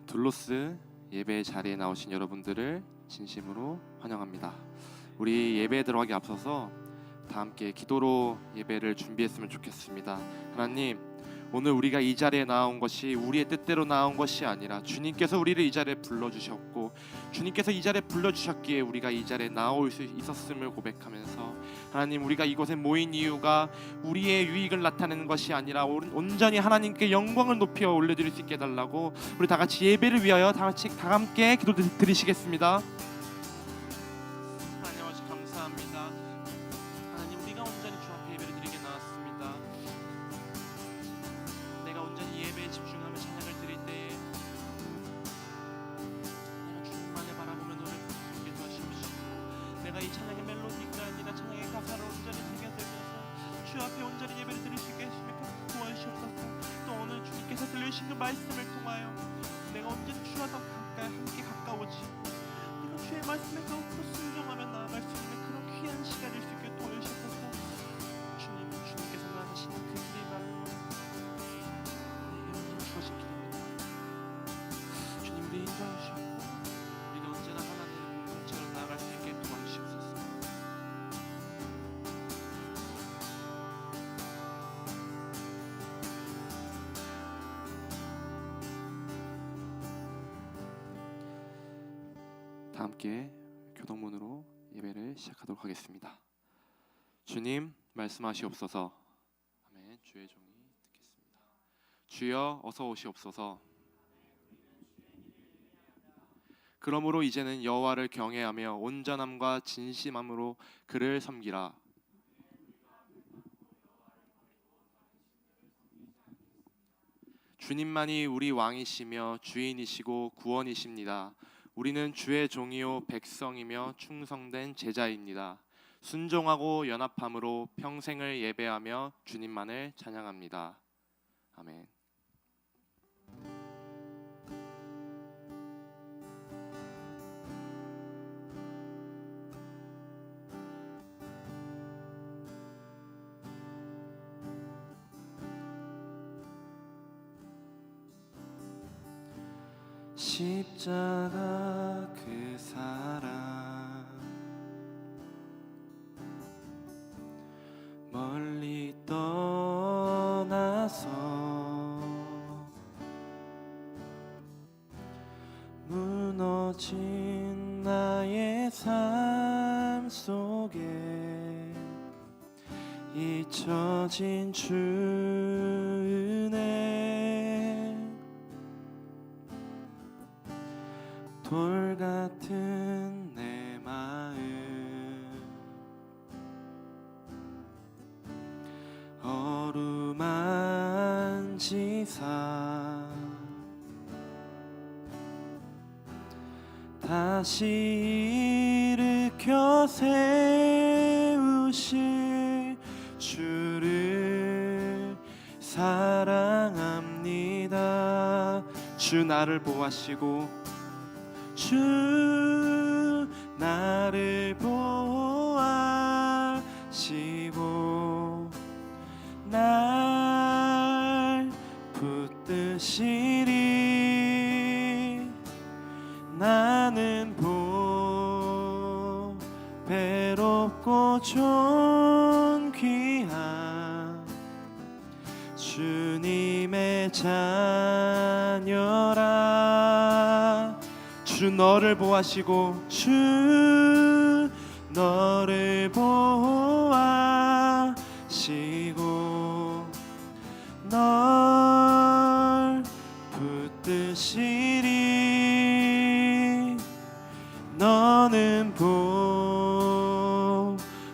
둘로스 예배 자리에 나오신 여러분들을 진심으로 환영합니다. 우리 예배에 들어가기 앞서서 다 함께 기도로 예배를 준비했으면 좋겠습니다. 하나님, 오늘 우리가 이 자리에 나온 것이 우리의 뜻대로 나온 것이 아니라 주님께서 우리를 이 자리에 불러주셨고, 주님께서 이 자리에 불러주셨기에 우리가 이 자리에 나올 수 있었음을 고백하면서, 하나님, 우리가 이곳에 모인 이유가 우리의 유익을 나타내는 것이 아니라 온전히 하나님께 영광을 높여 올려드릴 수 있게 해달라고, 우리 다 같이 예배를 위하여 다 함께 기도 드리시겠습니다. 하나님 아버지 감사합니다. 하나님, 우리가 온전히 주 앞에 예배를 드리게 나왔습니다. 내가 온전히 예배에 집중하며 찬양을 드릴 때에 내가 주님만을 바라보며 노래를 부르게 도와주십시오. 내가 이 찬양의 멜로디가 아니라 찬양의 가사를 온전히 새겨들면서 주 앞에 온전히 예배를 드릴 수 있게 해주시며 도와주시옵소서. 또 오늘 주님께서 들려주신 그 말씀을 통하여 내가 온전히 주와 더 함께 가까워지고 내가 주의 말씀에 더욱더 순종하며 나아갈 수 있는 그런 귀한 시간일 수 있게 도와주시옵소서. 주님께서 나누시는 그 길의 말로 주어진 길입니다. 주님, 우리 인도하여 주시고 우리가 언제나 하나님의 공동체로 나아갈 수 있게 도와주시옵소서. 다 함께 교동문으로 예배를 시작하도록 하겠습니다. 주님, 말씀하시옵소서. 아멘. 주의 종이 듣겠습니다. 주여, 어서 오시옵소서. 그러므로 이제는 여호와를 경외하며 온전함과 진심함으로 그를 섬기라. 주님만이 우리 왕이시며 주인이시고 구원이십니다. 우리는 주의 종이요 백성이며 충성된 제자입니다. 순종하고 연합함으로 평생을 예배하며 주님만을 찬양합니다. 아멘. 십자가 그 사랑 멀리 떠나서 무너진 나의 삶 속에 잊혀진 주 은혜 돌 같은 내 마음 어루만지사 다시 일으켜 세우실 주를 사랑합니다. 주 나를 보호하시고 주 나를 보호하시고 날 붙드시리. 나는 배롭고 존귀한 주님의 자녀라. 주 너를 보호하시고 주 너를 보호하시고 널 붙드시리. 너는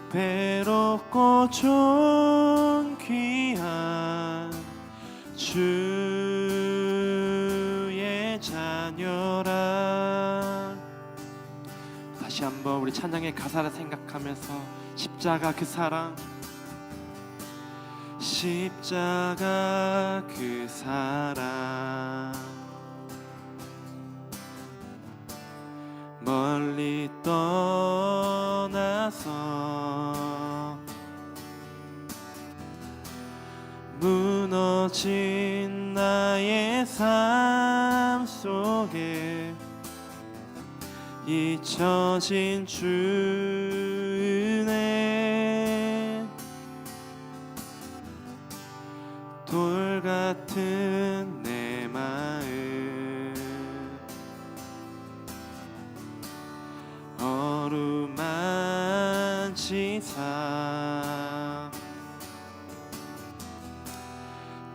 배롭고 존귀한 주의 자녀라. 다시 한번 우리 찬양의 가사를 생각하면서 십자가 그 사랑, 십자가 그 사랑 멀리 떠나서 무너진 나의 삶 속 속에 잊혀진 주 은혜 돌 같은 내 마음 어루만지사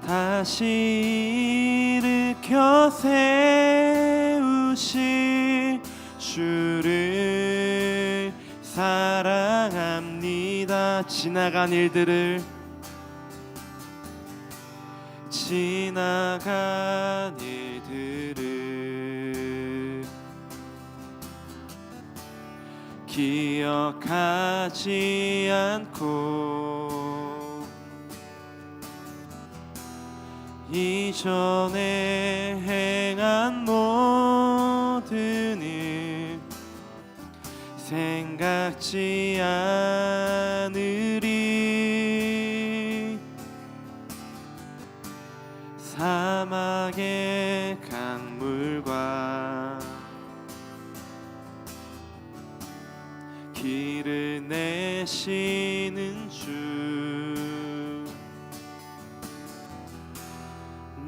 다시 일으켜 세우신 주를 사랑합니다. 지나간 일들을 기억하지 않고 이전에 행한 모든 일 생각지 않으리. 사막의 강물과 길을 내시는 주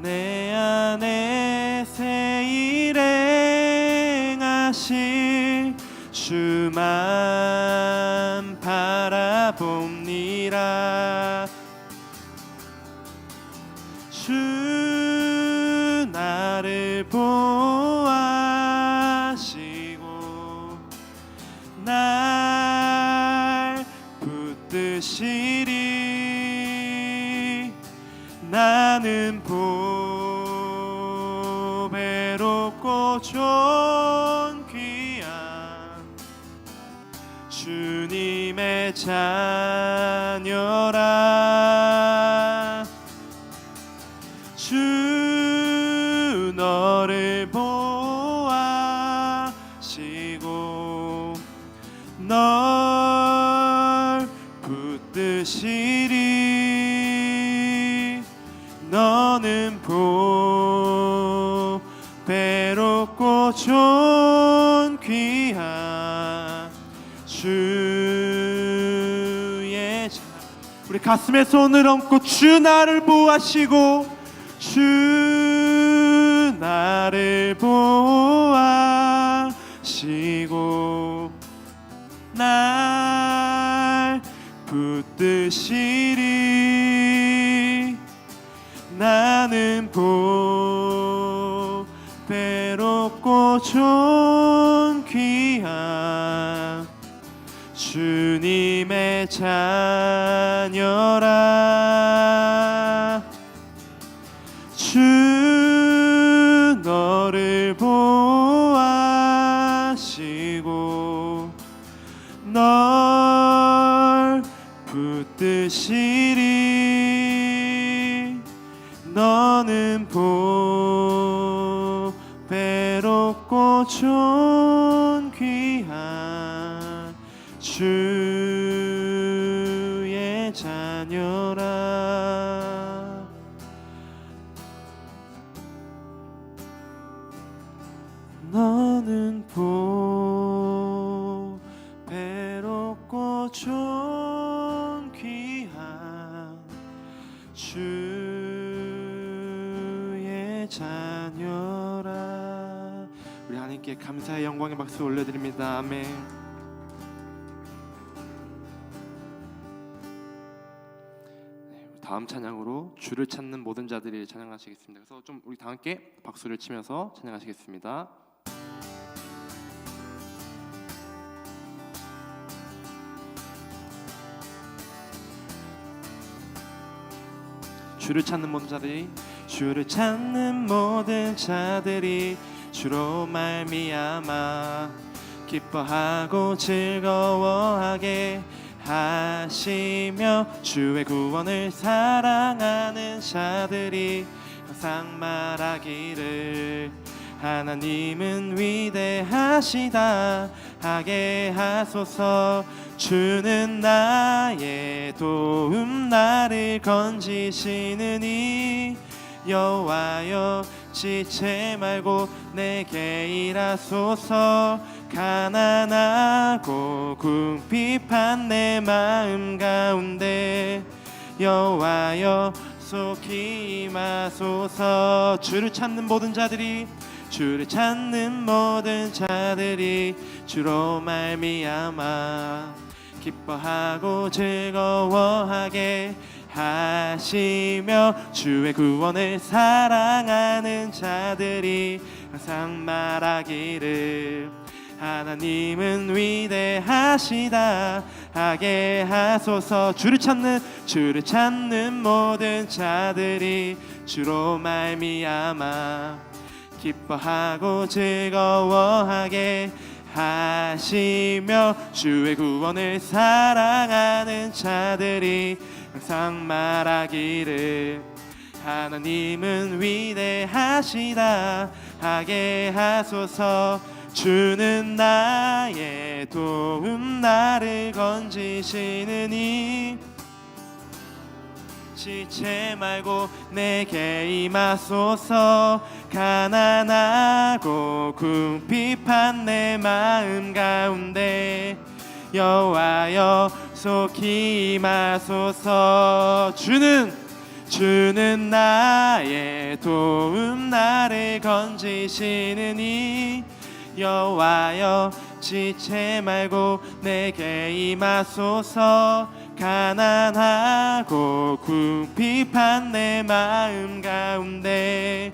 내 안에 새 일 행하실 주만 바라봅니다. 주 나를 보호하시고 날 붙드시리. 나는 보배롭고 존귀한 주님의 자녀라. 주 너를 보호하시고 널 붙드시리. 너는 보배롭고 존귀한 주의 자. 우리 가슴에 손을 얹고 주 나를 보호하시고 주 나를 보호하시고 날 붙드시리. 나는 보배롭고 존귀한 주님의 자녀라. 주 너를 보호하시고 널 붙드시리. 너는 보배롭고 존귀한 주의 자녀라. 너는 보배롭고 존귀한 주의 자녀라. 우리 하나님께 감사의 영광의 박수 올려드립니다. 아멘. 다음 찬양으로 주를 찾는 모든 자들이 찬양하시겠습니다. 그래서 좀 우리 다 함께 박수를 치면서 찬양하시겠습니다. 주를 찾는 모든 자들이 주를 찾는 모든 자들이 주로 말미암아 기뻐하고 즐거워하게 하시며 주의 구원을 사랑하는 자들이 항상 말하기를 하나님은 위대하시다 하게 하소서. 주는 나의 도움 나를 건지시느니 여호와여 지체 말고 내게 일하소서. 가난하고 궁핍한 내 마음 가운데 여호와여 속히 임하소서. 주를 찾는 모든 자들이 주로 말미암아 기뻐하고 즐거워하게 하시며 주의 구원을 사랑하는 자들이 항상 말하기를 하나님은 위대하시다 하게 하소서. 주를 찾는 모든 자들이 주로 말미암아 기뻐하고 즐거워하게 하시며 주의 구원을 사랑하는 자들이 항상 말하기를 하나님은 위대하시다 하게 하소서. 주는 나의 도움 나를 건지시느니 지체 말고 내게 임하소서. 가난하고 궁핍한 내 마음 가운데 여호와여 속히 임하소서. 주는 나의 도움 나를 건지시느니 여호와여 지체 말고 내게 임하소서. 가난하고 궁핍한 내 마음 가운데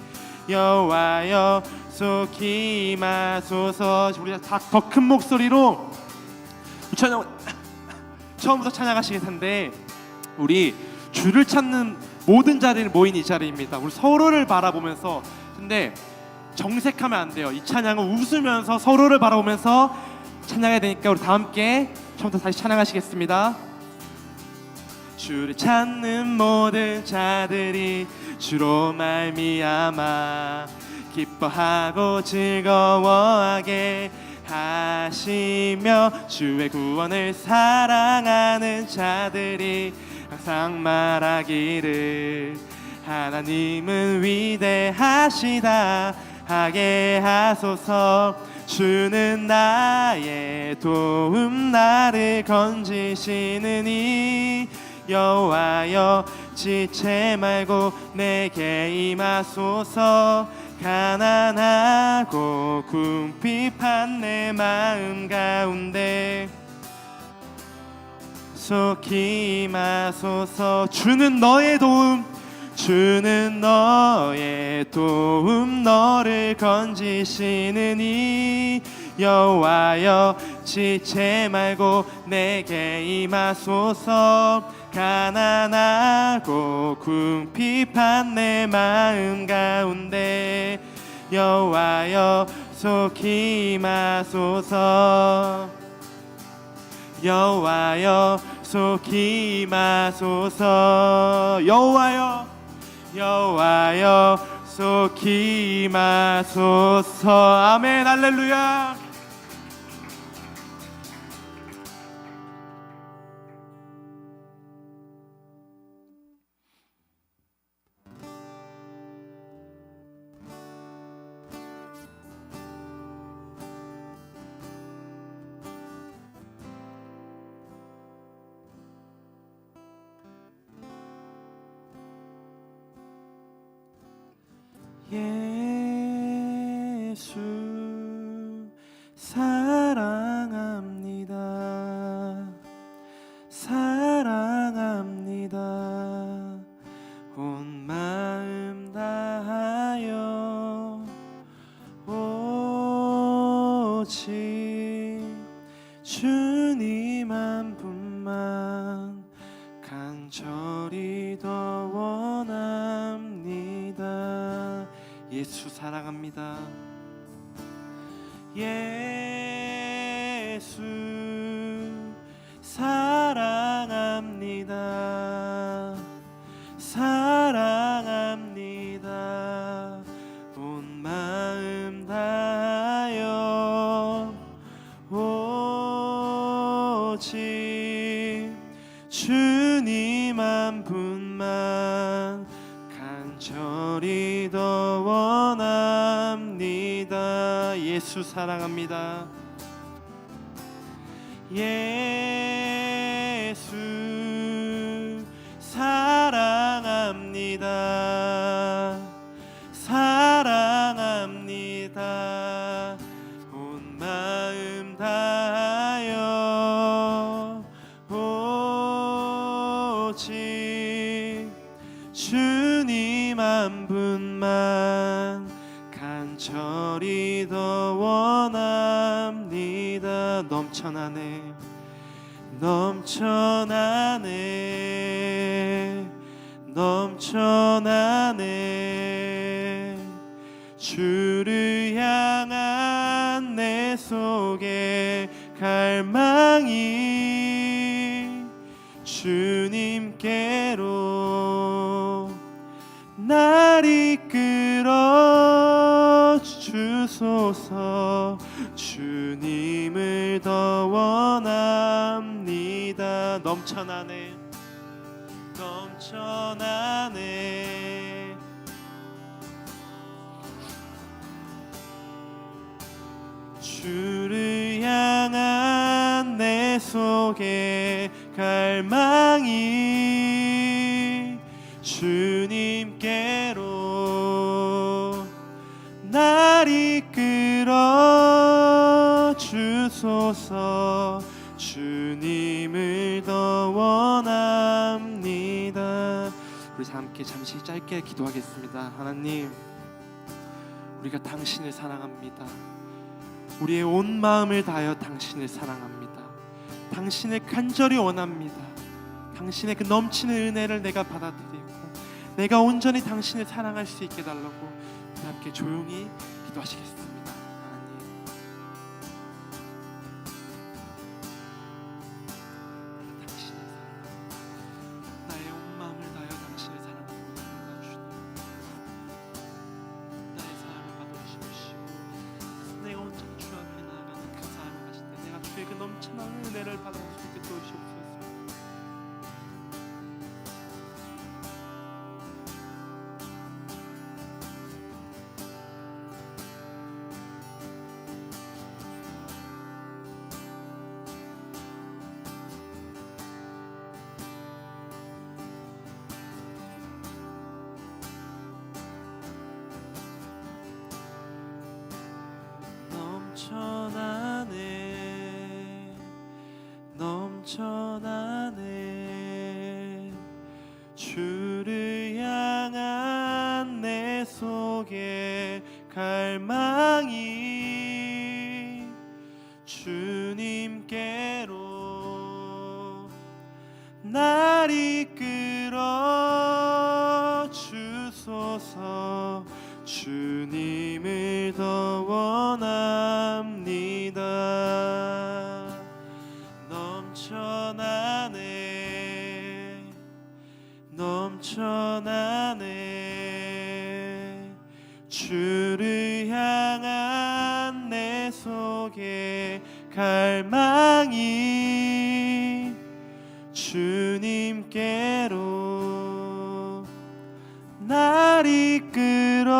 여호와여 속히 임하소서. 우리 더 큰 목소리로 처음부터 찬양하시길 텐데, 우리 주를 찾는 모든 자들이 모인 이 자리입니다. 우리 서로를 바라보면서, 근데 정색하면 안 돼요. 이 찬양은 웃으면서 서로를 바라보면서 찬양해야 되니까 우리 다 함께 처음부터 다시 찬양하시겠습니다. 주를 찾는 모든 자들이 주로 말미암아 기뻐하고 즐거워하게 하시며 주의 구원을 사랑하는 자들이 항상 말하기를 하나님은 위대하시다 하게 하소서. 주는 나의 도움 나를 건지시느니 여호와여 지체 말고 내게 임하소서. 가난하고 궁핍한 내 마음 가운데 속히 임하소서. 주는 너의 도움 너를 건지시느니 여호와여 지체 말고 내게 임하소서. 가난하고 궁핍한 내 마음 가운데 여호와여 속히 임하소서. 여호와여 속히 임하소서. 여호와여 속히 임하소서. 아멘. 할렐루야. 예수 사랑합니다. 사랑합니다. 온 마음 다하여 오직 주님 한 분만 간절히 더 원합니다. 예수 사랑합니다. 예수 사랑합니다. 사랑합니다. 온 마음 다하여 오직 주님 한 분만 간절히 더 원합니다. 사랑합니다. 예수 사랑합니다. 예수 사랑합니다. 사랑합니다. 온 마음 다하여 오직 주님 한 분만 간절히 더 원합니다. 넘쳐나네 넘쳐나네 넘쳐나네. 주를 향한 내 속에 갈망이 주님께로 날 이끌어 주소서. 주님을 더 원합니다. 넘쳐나네 넘쳐나네. 주를 향한 내 속에 갈망이 주님께로 날 이끌어 주소서. 주님을 더 원합니다. 우리 함께 잠시 짧게 기도하겠습니다. 하나님, 우리가 당신을 사랑합니다. 우리의 온 마음을 다하여 당신을 사랑합니다. 당신을 간절히 원합니다. 당신의 그 넘치는 은혜를 내가 받아들이고 내가 온전히 당신을 사랑할 수 있게 달라고 우리 함께 조용히 기도하시겠습니다. 하나님, 당신을 사랑합니다. 나의 온 마음을 다하여 당신을 사랑합니다. 주님, 나의 사랑을 받아주시옵시고 내가 온전히 주 앞에 나아가는 그 삶을 가실 때 내가 주의 그 넘쳐나는 은혜를 받을 수 있게 도와주시옵소서. 넘쳐나네 넘쳐나네. 주를 향한 내 속에 갈망이 주님께로 날 이끌어 주소서. 주님을 더 원합니다. 넘쳐나네 넘쳐나네. 주를 향한 내 속에 갈망이 주님께로 날 이끌어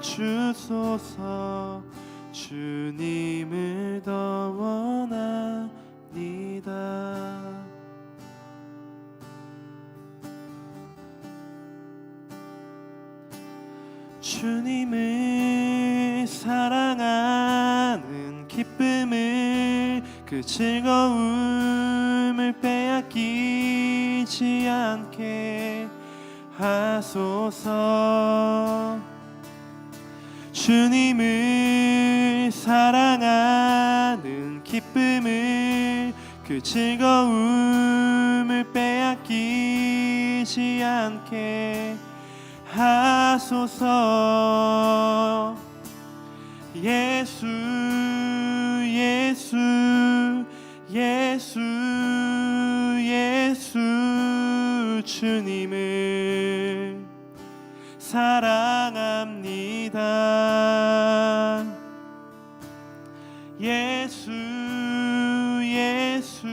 주소서. 주님을 더 원합니다. 주님을 사랑하는 기쁨을 그 즐거움을 빼앗기지 않게 하소서. 주님을 사랑하는 기쁨을 그 즐거움을 빼앗기지 않게 하소서. 예수 예수 예수 예수 주님을 사랑합니다. 예수 예수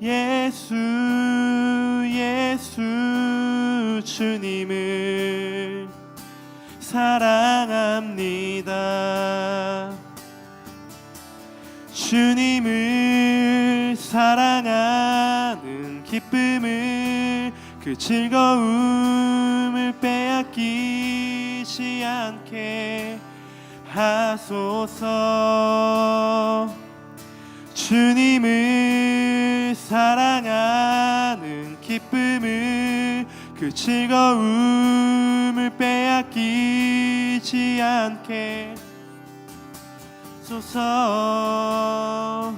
예수 예수 주님을 사랑합니다. 그 즐거움을 빼앗기지 않게 하소서. 주님을 사랑하는 기쁨을 그 즐거움을 빼앗기지 않게 하소서.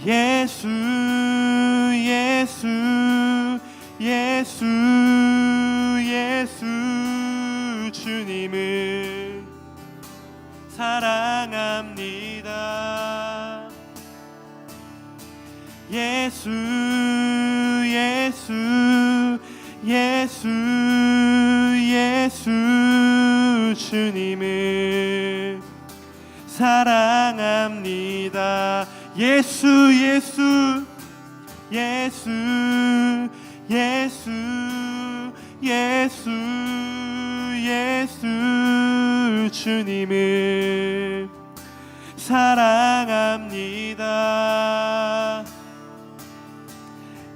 예수 예수 예수 예수 주님을 사랑합니다. 예수 예수 예수 예수 주님을 사랑합니다. 예수 예수 예수 예수 예수 예수 주님을 사랑합니다.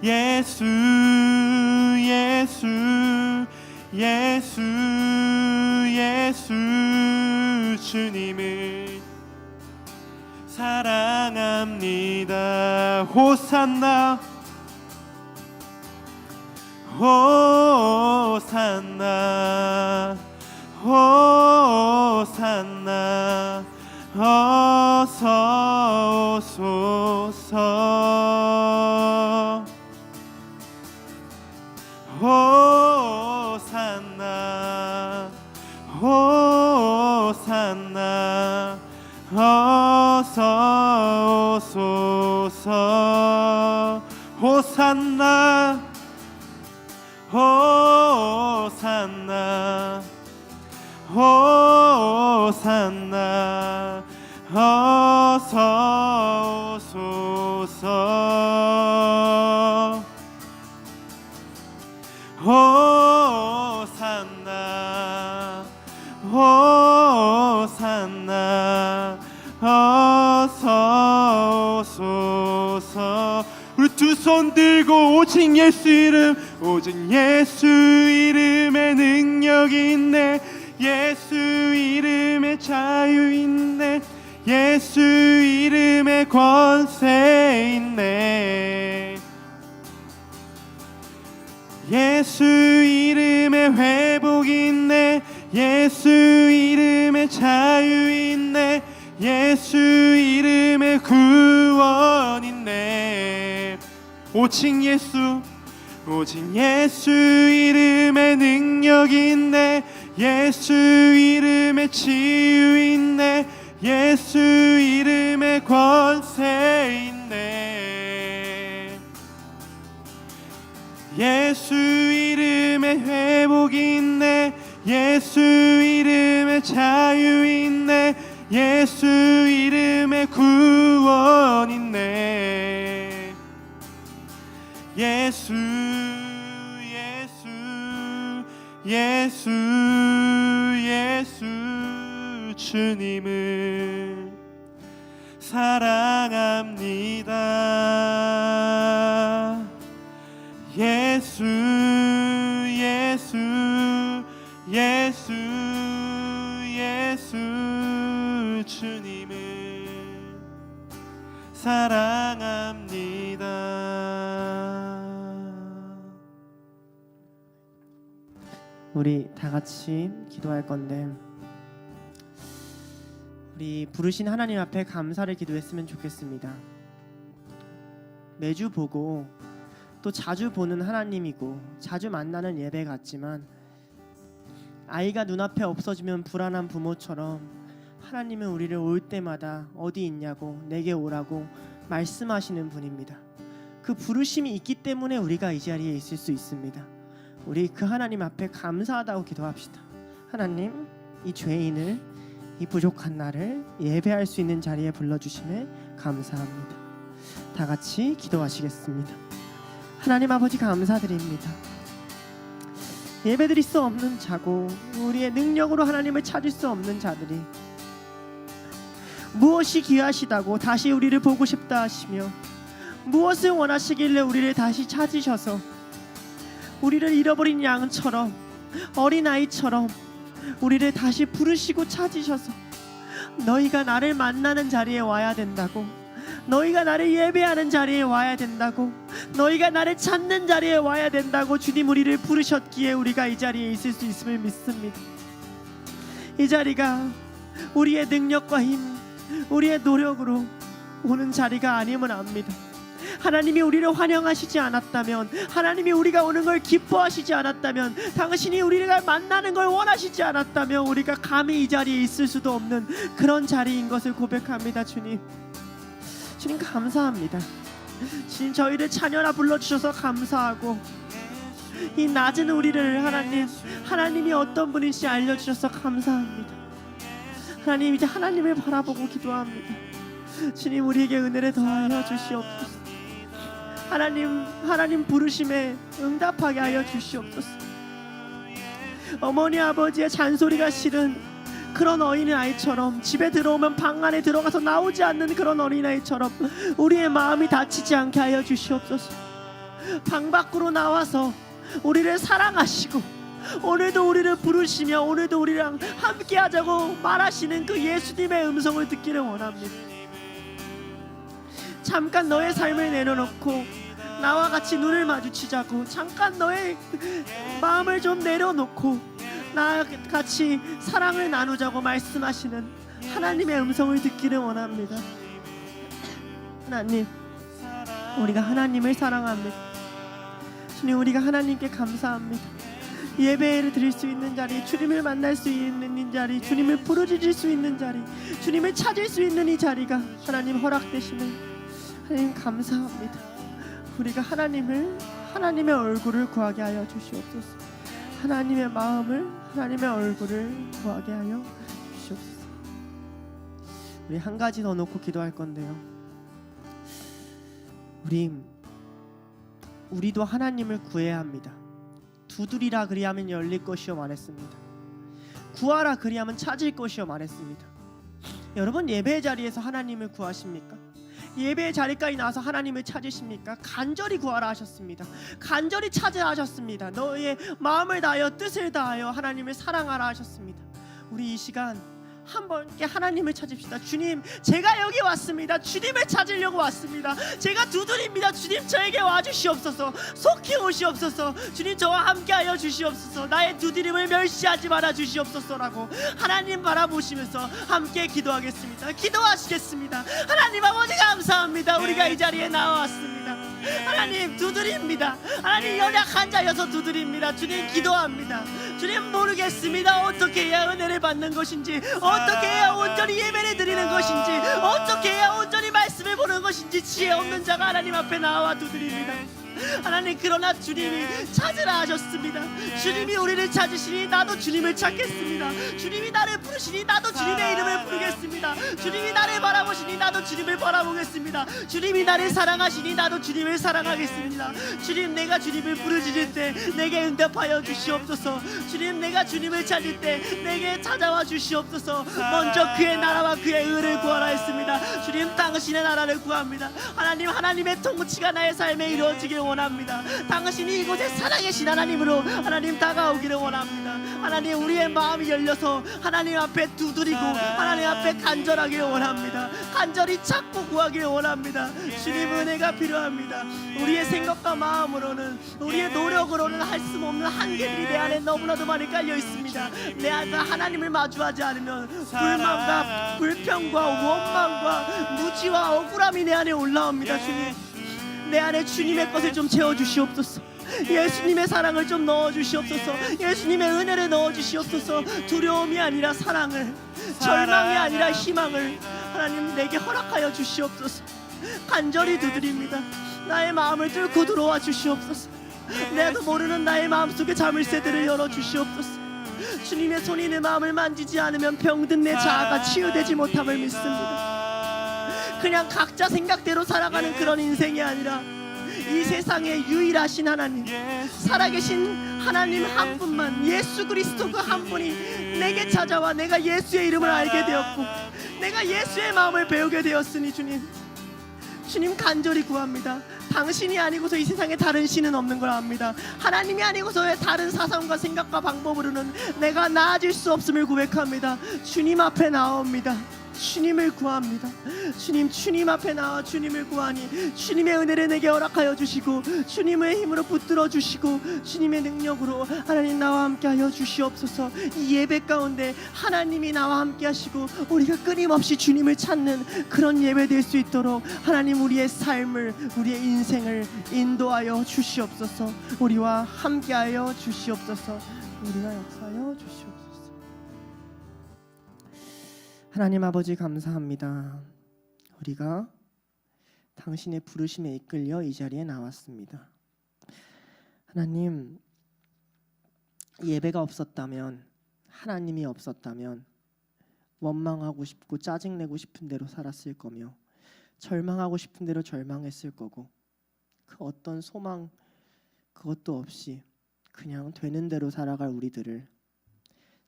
예수 예수 예수 예수 주님을 사랑합니다. 호산나 호산나 호산나 어서 오소서. 호산나 호산나 어서 오소서. 호산나 호산나 호산나 어서 오소서. 호산나 호산나 어서 오소서. 우리 두 손 들고 오직 예수 이름, 오직 예수 이름에 능력이 있네. 예수 이름에 자유 있네. 예수 이름에 권세 있네. 예수 이름에 회복 있네. 예수 이름에 자유 있네. 예수 이름에 구원 있네. 오직 예수, 오직 예수 이름에 능력이 있네. 예수 이름에 치유 있네. 예수 이름에 권세 있네. 예수 이름에 회복이 있네. 예수 이름에 자유 있네. 예수 이름에 구원 있네. 예수 예수 예수 예수 주님을 사랑합니다. 예수 예수 예수 예수 주님을 사랑합니다. 우리 다 같이 기도할 건데, 우리 부르신 하나님 앞에 감사를 기도했으면 좋겠습니다. 매주 보고 또 자주 보는 하나님이고 자주 만나는 예배 같지만, 아이가 눈앞에 없어지면 불안한 부모처럼 하나님은 우리를 올 때마다 어디 있냐고 내게 오라고 말씀하시는 분입니다. 그 부르심이 있기 때문에 우리가 이 자리에 있을 수 있습니다. 우리 그 하나님 앞에 감사하다고 기도합시다. 하나님, 이 죄인을, 이 부족한 나를 예배할 수 있는 자리에 불러주심에 감사합니다. 다 같이 기도하시겠습니다. 하나님 아버지, 감사드립니다. 예배드릴 수 없는 자고 우리의 능력으로 하나님을 찾을 수 없는 자들이 무엇이 귀하시다고 다시 우리를 보고 싶다 하시며, 무엇을 원하시길래 우리를 다시 찾으셔서 우리를 잃어버린 양처럼, 어린아이처럼 우리를 다시 부르시고 찾으셔서 너희가 나를 만나는 자리에 와야 된다고, 너희가 나를 예배하는 자리에 와야 된다고, 너희가 나를 찾는 자리에 와야 된다고 주님 우리를 부르셨기에 우리가 이 자리에 있을 수 있음을 믿습니다. 이 자리가 우리의 능력과 힘, 우리의 노력으로 오는 자리가 아님을 압니다. 하나님이 우리를 환영하시지 않았다면, 하나님이 우리가 오는 걸 기뻐하시지 않았다면, 당신이 우리가 만나는 걸 원하시지 않았다면 우리가 감히 이 자리에 있을 수도 없는 그런 자리인 것을 고백합니다. 주님, 주님 감사합니다. 주님 저희를 자녀라 불러주셔서 감사하고, 이 낮은 우리를 하나님이 어떤 분인지 알려주셔서 감사합니다. 하나님, 이제 하나님을 바라보고 기도합니다. 주님 우리에게 은혜를 더하여 주시옵소서. 하나님 부르심에 응답하게 하여 주시옵소서. 어머니 아버지의 잔소리가 싫은 그런 어린아이처럼, 집에 들어오면 방 안에 들어가서 나오지 않는 그런 어린아이처럼 우리의 마음이 다치지 않게 하여 주시옵소서. 방 밖으로 나와서 우리를 사랑하시고 오늘도 우리를 부르시며 오늘도 우리랑 함께 하자고 말하시는 그 예수님의 음성을 듣기를 원합니다. 잠깐 너의 삶을 내려놓고 나와 같이 눈을 마주치자고, 잠깐 너의 마음을 좀 내려놓고 나와 같이 사랑을 나누자고 말씀하시는 하나님의 음성을 듣기를 원합니다. 하나님, 우리가 하나님을 사랑합니다. 주님, 우리가 하나님께 감사합니다. 예배를 드릴 수 있는 자리, 주님을 만날 수 있는 자리, 주님을 부르짖을 수 있는 자리, 주님을 찾을 수 있는 이 자리가 하나님 허락되시는 하나님 감사합니다. 우리가 하나님의 얼굴을 구하게 하여 주시옵소서. 하나님의 마음을, 하나님의 얼굴을 구하게 하여 주시옵소서. 우리 한 가지 더 놓고 기도할 건데요, 우리도 하나님을 구해야 합니다. 두드리라 그리하면 열릴 것이요 말했습니다. 구하라 그리하면 찾을 것이요 말했습니다. 여러분, 예배의 자리에서 하나님을 구하십니까? 예배의 자리까지 나와서 하나님을 찾으십니까? 간절히 구하라 하셨습니다. 간절히 찾으라 하셨습니다. 너의 마음을 다하여 뜻을 다하여 하나님을 사랑하라 하셨습니다. 우리 이 시간 한번께 하나님을 찾읍시다. 주님, 제가 여기 왔습니다. 주님을 찾으려고 왔습니다. 제가 두드립니다. 주님, 저에게 와주시옵소서. 속히 오시옵소서. 주님, 저와 함께하여 주시옵소서. 나의 두드림을 멸시하지 말아 주시옵소서라고 하나님 바라보시면서 함께 기도하겠습니다. 기도하시겠습니다. 하나님 아버지 감사합니다. 우리가 이 자리에 나와왔습니다. 하나님 두드립니다. 하나님 연약한 자여서 두드립니다. 주님 기도합니다. 주님 모르겠습니다. 어떻게 해야 은혜를 받는 것인지, 어떻게 해야 온전히 예배를 드리는 것인지, 어떻게 해야 온전히 말씀을 보는 것인지 지혜 없는 자가 하나님 앞에 나와 두드립니다. 하나님, 그러나 주님이 찾으라 하셨습니다. 주님이 우리를 찾으시니 나도 주님을 찾겠습니다. 주님이 나를 부르시니 나도 주님의 이름을 부르겠습니다. 주님이 나를 바라보시니 나도 주님을 바라보겠습니다. 주님이 나를 사랑하시니 나도 주님을 사랑하겠습니다. 주님, 내가 주님을 부르짖을 때 내게 응답하여 주시옵소서. 주님, 내가 주님을 찾을 때 내게 찾아와 주시옵소서. 먼저 그의 나라와 그의 의를 구하라 했습니다. 주님, 당신의 나라를 구합니다. 하나님, 하나님의 통치가 나의 삶에 이루어지길 원합니다. 당신이 이곳에 살아계신 하나님으로 하나님 다가오기를 원합니다. 하나님, 우리의 마음이 열려서 하나님 앞에 두드리고 하나님 앞에 간절하길 원합니다. 간절히 찾고 구하길 원합니다. 주님, 은혜가 필요합니다. 우리의 생각과 마음으로는, 우리의 노력으로는 할 수 없는 한계들이 내 안에 너무나도 많이 깔려 있습니다. 내 안에 하나님을 마주하지 않으면 불만과 불평과 원망과 무지와 억울함이 내 안에 올라옵니다. 주님, 내 안에 주님의 것을 좀 채워주시옵소서. 예수님의 사랑을 좀 넣어주시옵소서. 예수님의 은혜를 넣어주시옵소서. 두려움이 아니라 사랑을, 절망이 아니라 희망을 하나님 내게 허락하여 주시옵소서. 간절히 두드립니다. 나의 마음을 뚫고 들어와 주시옵소서. 내도 모르는 나의 마음속에 자물쇠들을 열어주시옵소서. 주님의 손이 내 마음을 만지지 않으면 병든 내 자아가 치유되지 못함을 믿습니다. 그냥 각자 생각대로 살아가는 그런 인생이 아니라 이 세상에 유일하신 하나님, 살아계신 하나님 한 분만, 예수 그리스도 그 한 분이 내게 찾아와 내가 예수의 이름을 알게 되었고 내가 예수의 마음을 배우게 되었으니 주님 간절히 구합니다. 당신이 아니고서 이 세상에 다른 신은 없는 걸 압니다. 하나님이 아니고서의 다른 사상과 생각과 방법으로는 내가 나아질 수 없음을 고백합니다. 주님 앞에 나옵니다. 주님을 구합니다. 주님 앞에 나와 주님을 구하니 주님의 은혜를 내게 허락하여 주시고 주님의 힘으로 붙들어 주시고 주님의 능력으로 하나님 나와 함께하여 주시옵소서. 이 예배 가운데 하나님이 나와 함께하시고 우리가 끊임없이 주님을 찾는 그런 예배 될 수 있도록 하나님 우리의 삶을 우리의 인생을 인도하여 주시옵소서. 우리와 함께하여 주시옵소서. 우리가 역사하여 주시옵소서. 하나님 아버지 감사합니다. 우리가 당신의 부르심에 이끌려 이 자리에 나왔습니다. 하나님, 예배가 없었다면, 하나님이 없었다면 원망하고 싶고 짜증내고 싶은 대로 살았을 거며 절망하고 싶은 대로 절망했을 거고 그 어떤 소망 그것도 없이 그냥 되는 대로 살아갈 우리들을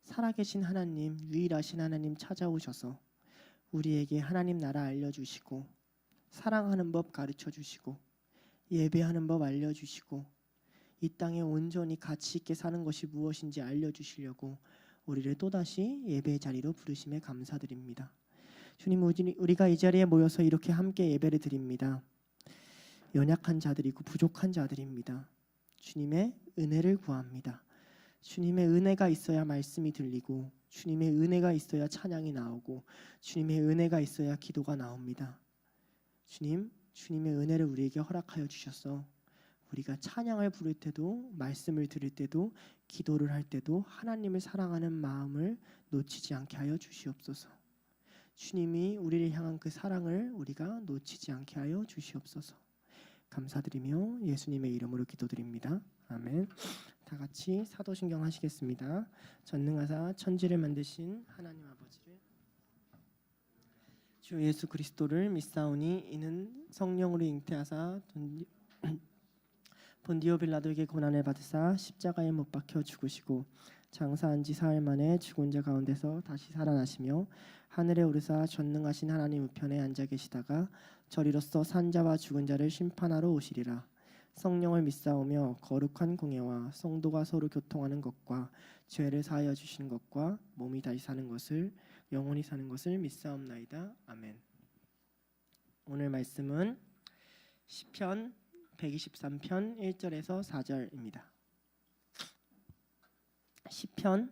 살아계신 하나님, 유일하신 하나님 찾아오셔서 우리에게 하나님 나라 알려주시고 사랑하는 법 가르쳐주시고 예배하는 법 알려주시고 이 땅에 온전히 가치 있게 사는 것이 무엇인지 알려주시려고 우리를 또다시 예배의 자리로 부르심에 감사드립니다. 주님, 우리가 이 자리에 모여서 이렇게 함께 예배를 드립니다. 연약한 자들이고 부족한 자들입니다. 주님의 은혜를 구합니다. 주님의 은혜가 있어야 말씀이 들리고 주님의 은혜가 있어야 찬양이 나오고 주님의 은혜가 있어야 기도가 나옵니다. 주님, 주님의 은혜를 우리에게 허락하여 주셔서 우리가 찬양을 부를 때도 말씀을 들을 때도 기도를 할 때도 하나님을 사랑하는 마음을 놓치지 않게 하여 주시옵소서. 주님이 우리를 향한 그 사랑을 우리가 놓치지 않게 하여 주시옵소서. 감사드리며 예수님의 이름으로 기도드립니다. 아멘. 다 같이 사도신경 하시겠습니다. 전능하사 천지를 만드신 하나님 아버지를 주 예수 그리스도를 믿사오니 이는 성령으로 잉태하사 본디오 빌라도에게 고난을 받으사 십자가에 못 박혀 죽으시고 장사한 지 사흘 만에 죽은 자 가운데서 다시 살아나시며 하늘에 오르사 전능하신 하나님 우편에 앉아 계시다가 저리로서 산자와 죽은 자를 심판하러 오시리라. 성령을 믿사오며 거룩한 공예와 성도가 서로 교통하는 것과 죄를 사하여 주시는 것과 몸이 다시 사는 것을 영원히 사는 것을 믿사옵나이다. 아멘. 오늘 말씀은 시편 123편 1절에서 4절입니다. 시편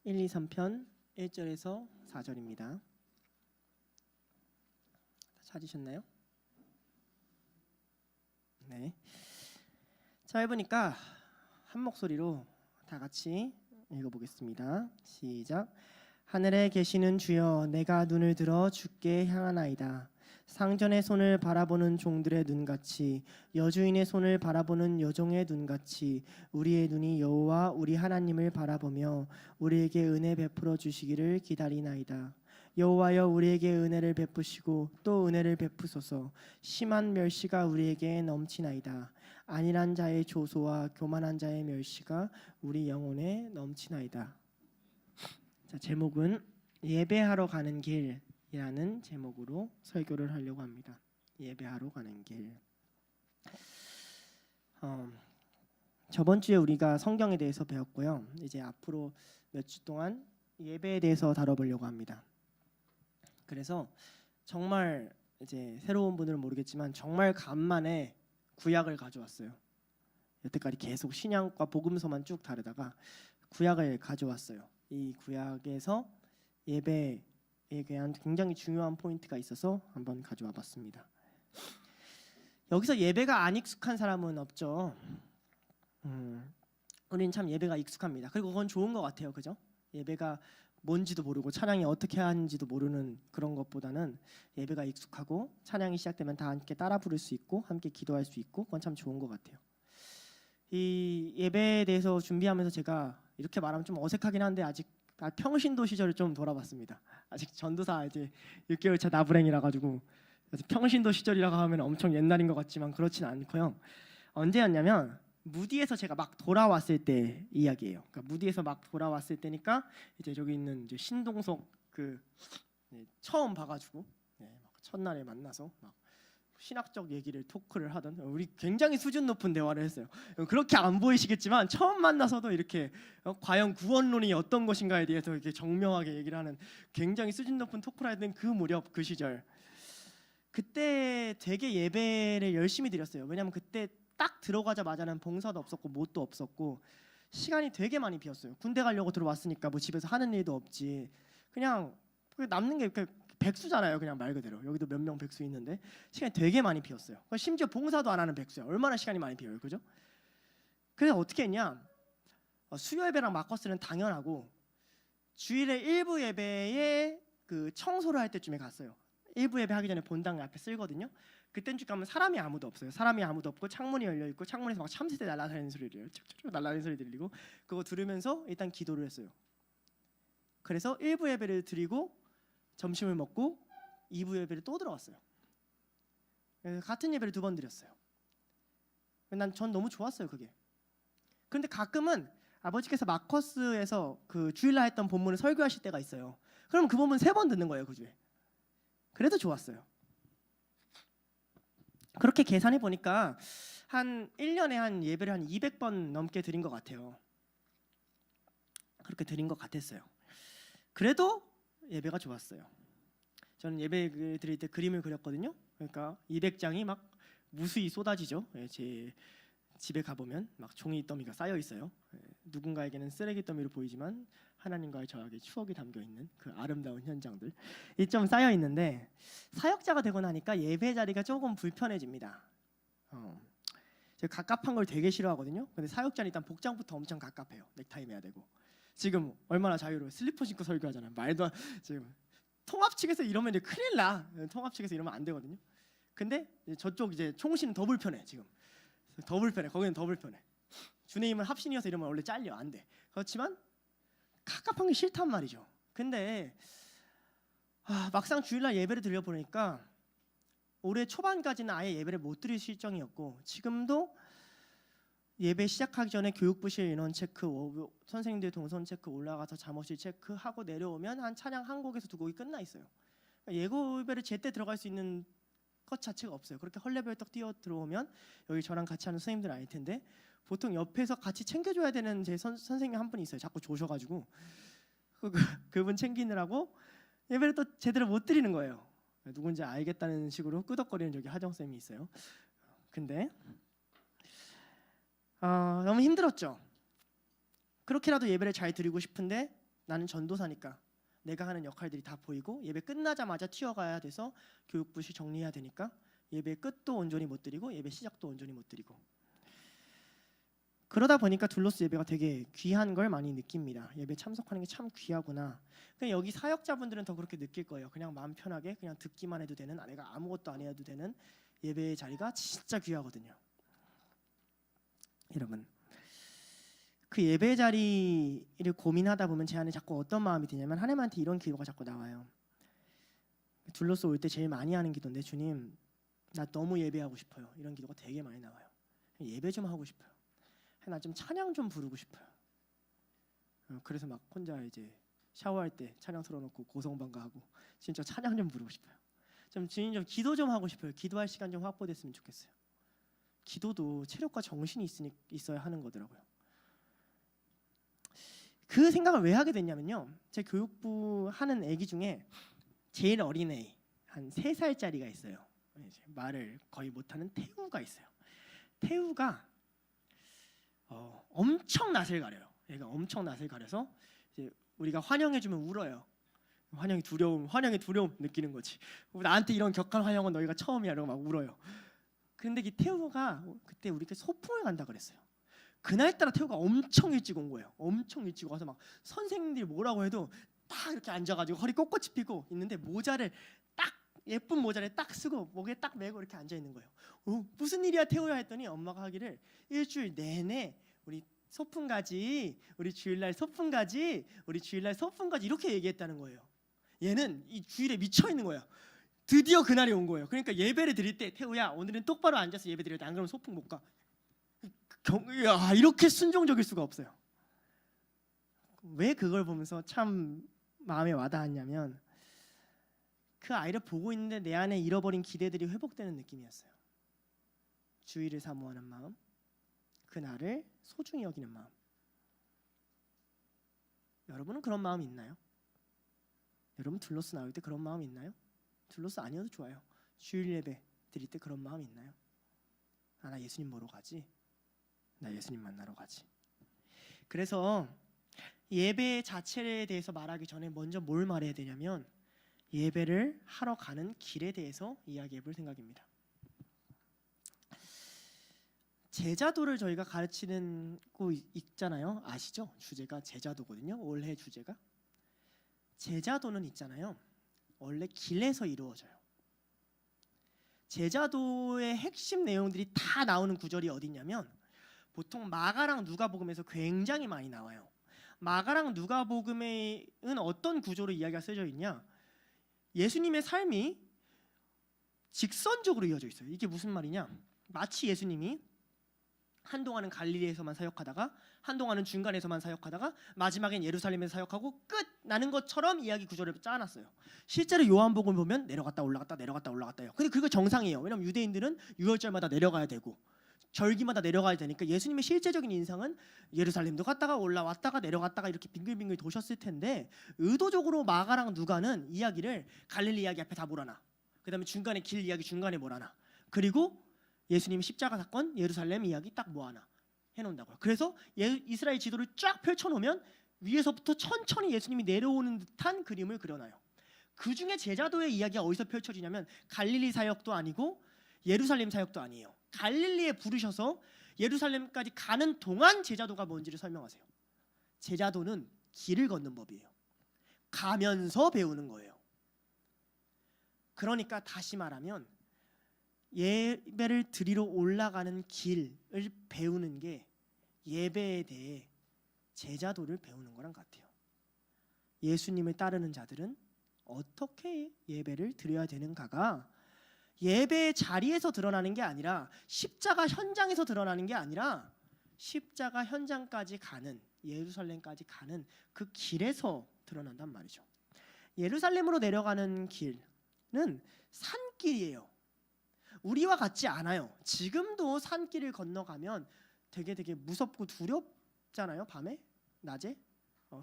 123편 1절에서 4절입니다. 찾으셨나요? 네. 자, 해보니까 한 목소리로 다 같이 읽어보겠습니다. 시작. 하늘에 계시는 주여, 내가 눈을 들어 주께 향하나이다. 상전의 손을 바라보는 종들의 눈같이 여주인의 손을 바라보는 여종의 눈같이 우리의 눈이 여호와 우리 하나님을 바라보며 우리에게 은혜 베풀어 주시기를 기다리나이다. 여호와여, 우리에게 은혜를 베푸시고 또 은혜를 베푸소서. 심한 멸시가 우리에게 넘치나이다. 안일한 자의 조소와 교만한 자의 멸시가 우리 영혼에 넘치나이다. 자, 제목은 예배하러 가는 길이라는 제목으로 설교를 하려고 합니다. 예배하러 가는 길. 저번 주에 우리가 성경에 대해서 배웠고요. 이제 앞으로 몇 주 동안 예배에 대해서 다뤄보려고 합니다. 그래서 정말 이제 새로운 분들은 모르겠지만 정말 간만에 구약을 가져왔어요. 여태까지 계속 신약과 복음서만 쭉 다루다가 구약을 가져왔어요. 이 구약에서 예배에 대한 굉장히 중요한 포인트가 있어서 한번 가져와 봤습니다. 여기서 예배가 안 익숙한 사람은 없죠. 우리는 참 예배가 익숙합니다. 그리고 그건 좋은 것 같아요. 그죠? 예배가 뭔지도 모르고 찬양이 어떻게 하는지도 모르는 그런 것보다는 예배가 익숙하고 찬양이 시작되면 다 함께 따라 부를 수 있고 함께 기도할 수 있고 그건 참 좋은 것 같아요. 이 예배에 대해서 준비하면서 제가 이렇게 말하면 좀 어색하긴 한데 아직 평신도 시절을 좀 돌아봤습니다. 아직 전도사 이제 6개월 차 나부랭이라 가지고 평신도 시절이라고 하면 엄청 옛날인 것 같지만 그렇진 않고요. 언제였냐면 무디에서 제가 막 돌아왔을 때 이야기예요. 그러니까 무디에서 막 돌아왔을 때니까 이제 저기 있는 이제 신동석 처음 봐가지고 첫날에 만나서 막 신학적 얘기를 토크를 하던 우리 굉장히 수준 높은 대화를 했어요. 그렇게 안 보이시겠지만 처음 만나서도 이렇게 과연 구원론이 어떤 것인가에 대해서 이렇게 정명하게 얘기를 하는 굉장히 수준 높은 토크를 하던 그 무렵 그 시절 그때 되게 예배를 열심히 드렸어요. 왜냐하면 그때 딱 들어가자마자는 봉사도 없었고 뭣도 없었고 시간이 되게 많이 비었어요. 군대 가려고 들어왔으니까 뭐 집에서 하는 일도 없지. 그냥 남는 게 백수잖아요. 그냥 말 그대로. 여기도 몇 명 백수 있는데 시간이 되게 많이 비었어요. 심지어 봉사도 안 하는 백수야. 얼마나 시간이 많이 비어요. 그죠? 그래서 어떻게 했냐? 수요 예배랑 마커스는 당연하고 주일에 일부 예배에 그 청소를 할 때쯤에 갔어요. 일부 예배 하기 전에 본당 앞에 쓸거든요. 그땐 쭉 가면 사람이 아무도 없어요. 사람이 아무도 없고 창문이 열려 있고 창문에서 막 참새들 날아다니는 소리를 쭉쭉 날아다니는 소리 들리고 그거 들으면서 일단 기도를 했어요. 그래서 일부 예배를 드리고 점심을 먹고 2부 예배를 또 들어갔어요. 그래서 같은 예배를 2번 드렸어요. 전 너무 좋았어요 그게. 그런데 가끔은 아버지께서 마커스에서 그 주일날 했던 본문을 설교하실 때가 있어요. 그럼 그 본문 3번 듣는 거예요 그 주에. 그래도 좋았어요. 그렇게 계산해 보니까 한 1년에 한 예배를 한 200번 넘게 드린 것 같아요. 그렇게 드린 것 같았어요. 그래도 예배가 좋았어요. 저는 예배 드릴 때 그림을 그렸거든요. 그러니까 200장이 막 무수히 쏟아지죠. 제 집에 가보면 막 종이 더미가 쌓여 있어요. 누군가에게는 쓰레기 더미로 보이지만 하나님과의 저에게 추억이 담겨 있는 그 아름다운 현장들 이 좀 쌓여 있는데 사역자가 되고 나니까 예배 자리가 조금 불편해집니다. 제가 갑갑한 걸 되게 싫어하거든요. 근데 사역자는 일단 복장부터 엄청 갑갑해요. 넥타이 매야 되고. 지금 얼마나 자유로워. 슬리퍼 신고 설교하잖아요. 말도 안 지금 통합 측에서 이러면 이제 큰일 나. 통합 측에서 이러면 안 되거든요. 근데 저쪽 이제 총신은 더 불편해 지금. 더 불편해. 거기는 더 불편해. 주님은 합신이어서 이러면 원래 잘려 안 돼. 그렇지만 갑갑한 게 싫단 말이죠. 근데 막상 주일날 예배를 드려보니까 올해 초반까지는 아예 예배를 못 드릴 실정이었고 지금도 예배 시작하기 전에 교육부실 인원 체크, 선생님들 동선 체크 올라가서 잠옷실 체크하고 내려오면 한 찬양 한 곡에서 2곡이 끝나 있어요. 예고 예배를 제때 들어갈 수 있는 것 자체가 없어요. 그렇게 헐레벌떡 뛰어 들어오면 여기 저랑 같이 하는 선생님들 아닐 텐데 보통 옆에서 같이 챙겨줘야 되는 제 선생님 한 분이 있어요. 자꾸 조셔가지고 그분 챙기느라고 예배를 또 제대로 못 드리는 거예요. 누군지 알겠다는 식으로 끄덕거리는 저기 하정쌤이 있어요. 근데 너무 힘들었죠. 그렇게라도 예배를 잘 드리고 싶은데 나는 전도사니까 내가 하는 역할들이 다 보이고 예배 끝나자마자 튀어가야 돼서 교육부시 정리해야 되니까 예배 끝도 온전히 못 드리고 예배 시작도 온전히 못 드리고 그러다 보니까 둘로스 예배가 되게 귀한 걸 많이 느낍니다. 예배 참석하는 게 참 귀하구나. 그냥 여기 사역자분들은 더 그렇게 느낄 거예요. 그냥 마음 편하게 그냥 듣기만 해도 되는 내가 아무것도 안 해도 되는 예배의 자리가 진짜 귀하거든요. 여러분 그 예배 자리를 고민하다 보면 제 안에 자꾸 어떤 마음이 드냐면 하나님한테 이런 기도가 자꾸 나와요. 둘로스 올 때 제일 많이 하는 기도인데 주님 나 너무 예배하고 싶어요. 이런 기도가 되게 많이 나와요. 예배 좀 하고 싶어요. 나 좀 찬양 좀 부르고 싶어요. 그래서 막 혼자 이제 샤워할 때 찬양 틀어놓고 고성방가하고 진짜 찬양 좀 부르고 싶어요. 좀 주님 좀 기도 좀 하고 싶어요. 기도할 시간 좀 확보됐으면 좋겠어요. 기도도 체력과 정신이 있어야 하는 거더라고요. 그 생각을 왜 하게 됐냐면요. 제 교육부 하는 애기 중에 제일 어린 애 한 3살짜리가 있어요. 말을 거의 못하는 태우가 있어요. 태우가 엄청 낯을 가려요. 얘가 엄청 낯을 가려서 이제 우리가 환영해주면 울어요. 환영의 두려움 느끼는 거지. 나한테 이런 격한 환영은 너희가 처음이야 이러고 막 울어요. 근데 이 태우가 그때 우리가 소풍을 간다 그랬어요. 그날따라 태우가 엄청 일찍 온 거예요. 엄청 일찍 와서 막 선생님들이 뭐라고 해도 딱 이렇게 앉아가지고 허리 꼿꼿이 펴고 있는데 모자를 딱 예쁜 모자를 딱 쓰고 목에 딱 메고 이렇게 앉아 있는 거예요. 무슨 일이야 태우야 했더니 엄마가 하기를 일주일 내내 우리 소풍 가지, 우리 주일날 소풍 가지, 우리 주일날 소풍 가지 이렇게 얘기했다는 거예요. 얘는 이 주일에 미쳐 있는 거야. 드디어 그날이 온 거예요. 그러니까 예배를 드릴 때 태우야 오늘은 똑바로 앉아서 예배 드려야 돼. 안 그러면 소풍 못 가. 이렇게 순종적일 수가 없어요. 왜 그걸 보면서 참 마음에 와닿았냐면 그 아이를 보고 있는데 내 안에 잃어버린 기대들이 회복되는 느낌이었어요. 주의를 사모하는 마음, 그날을 소중히 여기는 마음. 여러분은 그런 마음 있나요? 여러분 둘러스 나올 때 그런 마음 있나요? 둘러스 아니어도 좋아요. 주일 예배 드릴 때 그런 마음 있나요? 아, 나 예수님 보러 가지. 나 예수님 만나러 가지. 그래서 예배 자체에 대해서 말하기 전에 먼저 뭘 말해야 되냐면 예배를 하러 가는 길에 대해서 이야기해 볼 생각입니다. 제자도를 저희가 가르치는 거 있잖아요. 아시죠? 주제가 제자도거든요. 올해 주제가. 제자도는 있잖아요. 원래 길에서 이루어져요. 제자도의 핵심 내용들이 다 나오는 구절이 어디냐면 보통 마가랑 누가복음에서 굉장히 많이 나와요. 마가랑 누가복음에는 어떤 구조로 이야기가 쓰여져 있냐? 예수님의 삶이 직선적으로 이어져 있어요. 이게 무슨 말이냐? 마치 예수님이 한동안은 갈릴리에서만 사역하다가 한동안은 중간에서만 사역하다가 마지막엔 예루살렘에서 사역하고 끝 나는 것처럼 이야기 구조를 짜놨어요. 실제로 요한복음 보면 내려갔다 올라갔다 내려갔다 올라갔다요. 근데 그거 정상이에요. 왜냐면 유대인들은 유월절마다 내려가야 되고 절기마다 내려가야 되니까 예수님의 실제적인 인상은 예루살렘도 갔다가 올라왔다가 내려갔다가 이렇게 빙글빙글 도셨을 텐데 의도적으로 마가랑 누가는 이야기를 갈릴리 이야기 앞에 다 몰아놔. 그다음에 중간에 길 이야기 중간에 몰아놔. 그리고 예수님 십자가 사건 예루살렘 이야기 딱 모아놔 해놓는다고요. 그래서 이스라엘 지도를 쫙 펼쳐놓으면 위에서부터 천천히 예수님이 내려오는 듯한 그림을 그려놔요. 그 중에 제자도의 이야기가 어디서 펼쳐지냐면 갈릴리 사역도 아니고 예루살렘 사역도 아니에요. 갈릴리에 부르셔서 예루살렘까지 가는 동안 제자도가 뭔지를 설명하세요. 제자도는 길을 걷는 법이에요. 가면서 배우는 거예요. 그러니까 다시 말하면 예배를 드리러 올라가는 길을 배우는 게 예배에 대해 제자도를 배우는 거랑 같아요. 예수님을 따르는 자들은 어떻게 예배를 드려야 되는가가 예배의 자리에서 드러나는 게 아니라 십자가 현장에서 드러나는 게 아니라 십자가 현장까지 가는 예루살렘까지 가는 그 길에서 드러난단 말이죠. 예루살렘으로 내려가는 길은 산길이에요. 우리와 같지 않아요. 지금도 산길을 건너가면 되게 무섭고 두렵잖아요. 밤에, 낮에.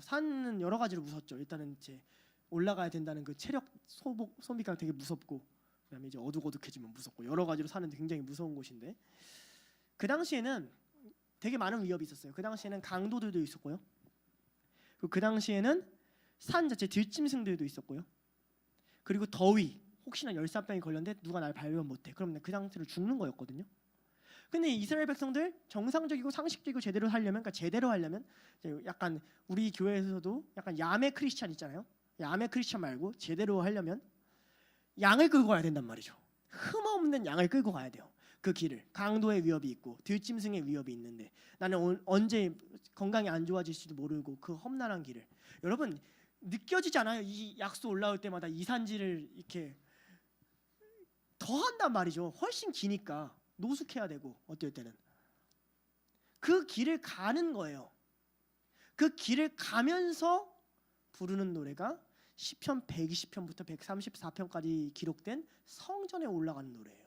산은 여러 가지로 무섭죠. 일단은 이제 올라가야 된다는 그 체력 소비가 되게 무섭고, 그다음에 이제 어둑어둑해지면 무섭고 여러 가지로 사는 굉장히 무서운 곳인데 그 당시에는 되게 많은 위협이 있었어요. 그 당시에는 강도들도 있었고요. 그 당시에는 산 자체 들짐승들도 있었고요. 그리고 더위. 혹시나 열사병이 걸렸는데 누가 날 발견 못해. 그럼 그 상태로 죽는 거였거든요. 근데 이스라엘 백성들 정상적이고 상식적이고 제대로 하려면, 그러니까 제대로 하려면 약간 우리 교회에서도 약간 야매 크리스찬 있잖아요. 야매 크리스찬 말고 제대로 하려면 양을 끌고 가야 된단 말이죠. 흠없는 양을 끌고 가야 돼요. 그 길을. 강도의 위협이 있고 들짐승의 위협이 있는데 나는 언제 건강이 안 좋아질지도 모르고 그 험난한 길을. 여러분 느껴지지 않아요? 이 약수 올라올 때마다 이산지를 이렇게 더 한단 말이죠. 훨씬 기니까 노숙해야 되고 어떨 때는 그 길을 가는 거예요. 그 길을 가면서 부르는 노래가 시편 120편부터 134편까지 기록된 성전에 올라가는 노래예요.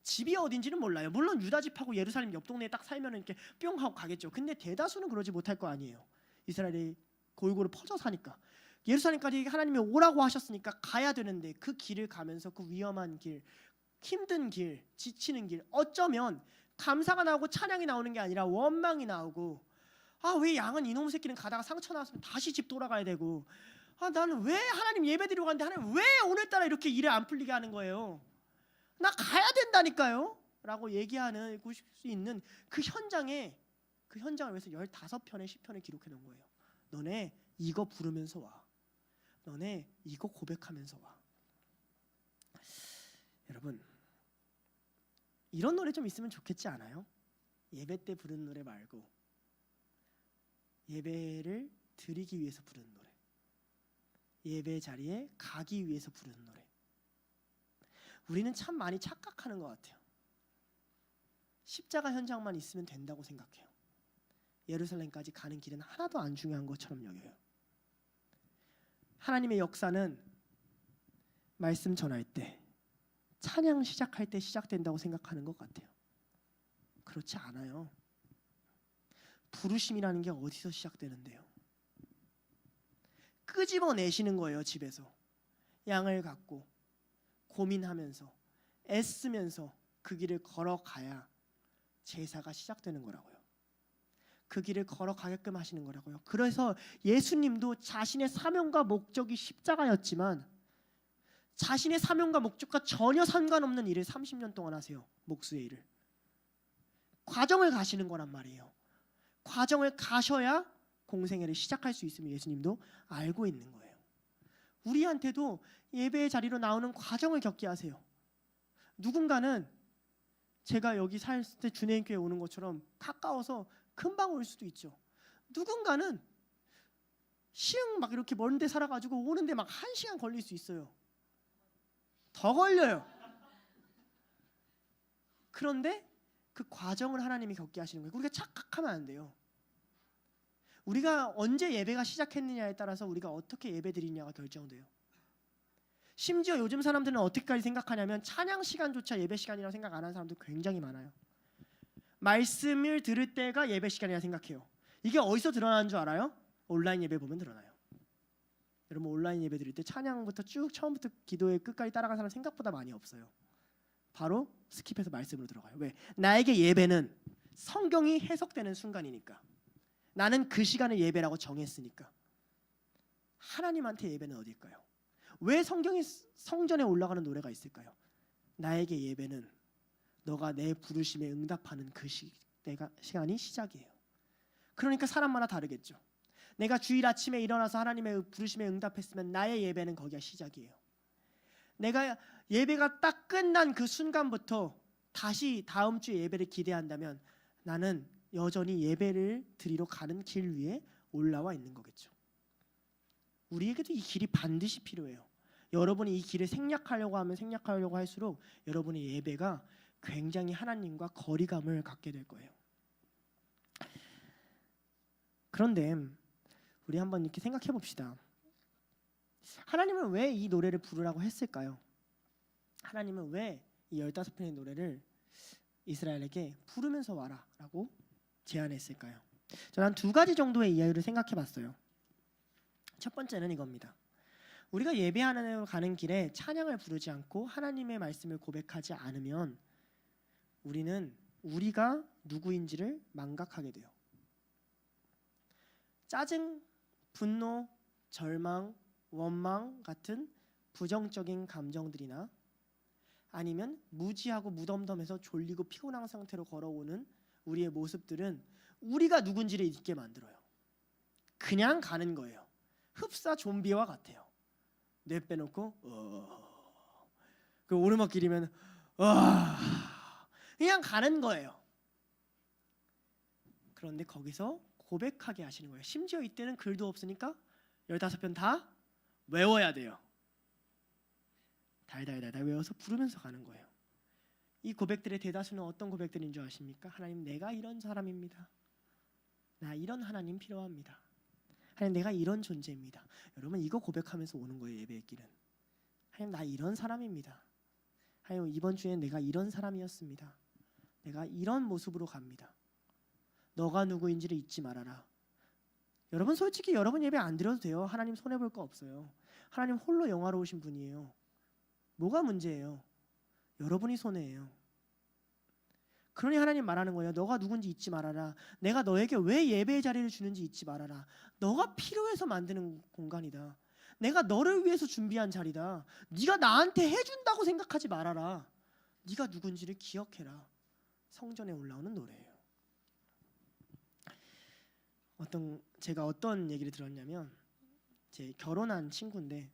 집이 어딘지는 몰라요. 물론 유다 집하고 예루살렘 옆 동네에 딱 살면 이렇게 뿅 하고 가겠죠. 근데 대다수는 그러지 못할 거 아니에요. 이스라엘이 골고루 퍼져 사니까. 예루살렘까지 하나님이 오라고 하셨으니까 가야 되는데 그 길을 가면서 그 위험한 길, 힘든 길, 지치는 길, 어쩌면 감사가 나오고 찬양이 나오는 게 아니라 원망이 나오고, 아, 왜 양은 이놈 새끼는 가다가 상처 나왔으면 다시 집 돌아가야 되고, 아, 나는 왜 하나님 예배드리러 가는데 하나님 왜 오늘따라 이렇게 일을 안 풀리게 하는 거예요? 나 가야 된다니까요 라고 얘기하는 수 있는 그 현장을 위해서 15편의 시편을 기록해 놓은 거예요. 너네 이거 부르면서 와. 너네 이거 고백하면서 와. 여러분 이런 노래 좀 있으면 좋겠지 않아요? 예배 때 부르는 노래 말고 예배를 드리기 위해서 부르는 노래, 예배 자리에 가기 위해서 부르는 노래. 우리는 참 많이 착각하는 것 같아요. 십자가 현장만 있으면 된다고 생각해요. 예루살렘까지 가는 길은 하나도 안 중요한 것처럼 여겨요. 하나님의 역사는 말씀 전할 때, 찬양 시작할 때 시작된다고 생각하는 것 같아요. 그렇지 않아요. 부르심이라는 게 어디서 시작되는데요? 끄집어내시는 거예요. 집에서 양을 갖고 고민하면서 애쓰면서 그 길을 걸어가야 제사가 시작되는 거라고요. 그 길을 걸어가게끔 하시는 거라고요. 그래서 예수님도 자신의 사명과 목적이 십자가였지만 자신의 사명과 목적과 전혀 상관없는 일을 30년 동안 하세요. 목수의 일을. 과정을 가시는 거란 말이에요. 과정을 가셔야 공생애를 시작할 수 있음을 예수님도 알고 있는 거예요. 우리한테도 예배의 자리로 나오는 과정을 겪게 하세요. 누군가는 제가 여기 살 때 준혜인교회 오는 것처럼 가까워서 금방 올 수도 있죠. 누군가는 시흥 막 이렇게 먼 데 살아가지고 오는데 막 1시간 걸릴 수 있어요. 더 걸려요. 그런데 그 과정을 하나님이 겪게 하시는 거예요. 우리가 착각하면 안 돼요. 우리가 언제 예배가 시작했느냐에 따라서 우리가 어떻게 예배 드리냐가 결정돼요. 심지어 요즘 사람들은 어떻게까지 생각하냐면 찬양 시간조차 예배 시간이라고 생각 안 하는 사람들 굉장히 많아요. 말씀을 들을 때가 예배 시간이라 생각해요. 이게 어디서 드러나는 줄 알아요? 온라인 예배 보면 드러나요. 여러분 온라인 예배 드릴 때 찬양부터 쭉 처음부터 기도의 끝까지 따라가는 사람 생각보다 많이 없어요. 바로 스킵해서 말씀으로 들어가요. 왜? 나에게 예배는 성경이 해석되는 순간이니까. 나는 그 시간을 예배라고 정했으니까. 하나님한테 예배는 어디일까요? 왜 성경이 성전에 올라가는 노래가 있을까요? 나에게 예배는 너가 내 부르심에 응답하는 그 시간이 시작이에요. 그러니까 사람마다 다르겠죠. 내가 주일 아침에 일어나서 하나님의 부르심에 응답했으면 나의 예배는 거기가 시작이에요. 내가 예배가 딱 끝난 그 순간부터 다시 다음 주 예배를 기대한다면 나는 여전히 예배를 드리러 가는 길 위에 올라와 있는 거겠죠. 우리에게도 이 길이 반드시 필요해요. 여러분이 이 길을 생략하려고 하면 생략하려고 할수록 여러분의 예배가 굉장히 하나님과 거리감을 갖게 될 거예요. 그런데 우리 한번 이렇게 생각해 봅시다. 하나님은 왜 이 노래를 부르라고 했을까요? 하나님은 왜 이 15편의 노래를 이스라엘에게 부르면서 와라 라고 제안했을까요? 저는 한 2가지 정도의 이유를 생각해 봤어요. 첫 번째는 이겁니다. 우리가 예배하러 가는 길에 찬양을 부르지 않고 하나님의 말씀을 고백하지 않으면 우리는 우리가 누구인지를 망각하게 돼요. 짜증, 분노, 절망, 원망 같은 부정적인 감정들이나 아니면 무지하고 무덤덤해서 졸리고 피곤한 상태로 걸어오는 우리의 모습들은 우리가 누군지를 잊게 만들어요. 그냥 가는 거예요. 흡사 좀비와 같아요. 뇌 빼놓고 그 오르막길이면 그냥 가는 거예요. 그런데 거기서 고백하게 하시는 거예요. 심지어 이때는 글도 없으니까 15편 다 외워야 돼요. 달달달달 외워서 부르면서 가는 거예요. 이 고백들의 대다수는 어떤 고백들인 줄 아십니까? 하나님, 내가 이런 사람입니다. 나 이런 하나님 필요합니다. 하나님, 내가 이런 존재입니다. 여러분 이거 고백하면서 오는 거예요. 예배의 길은. 하나님, 나 이런 사람입니다. 하나님, 이번 주엔 내가 이런 사람이었습니다. 내가 이런 모습으로 갑니다. 너가 누구인지를 잊지 말아라. 여러분 솔직히 여러분 예배 안 드려도 돼요. 하나님 손해볼 거 없어요. 하나님 홀로 영화로우신 분이에요. 뭐가 문제예요? 여러분이 손해예요. 그러니 하나님 말하는 거예요. 너가 누군지 잊지 말아라. 내가 너에게 왜 예배의 자리를 주는지 잊지 말아라. 너가 필요해서 만드는 공간이다. 내가 너를 위해서 준비한 자리다. 네가 나한테 해준다고 생각하지 말아라. 네가 누군지를 기억해라. 성전에 올라오는 노래예요. 제가 어떤 얘기를 들었냐면 제 결혼한 친구인데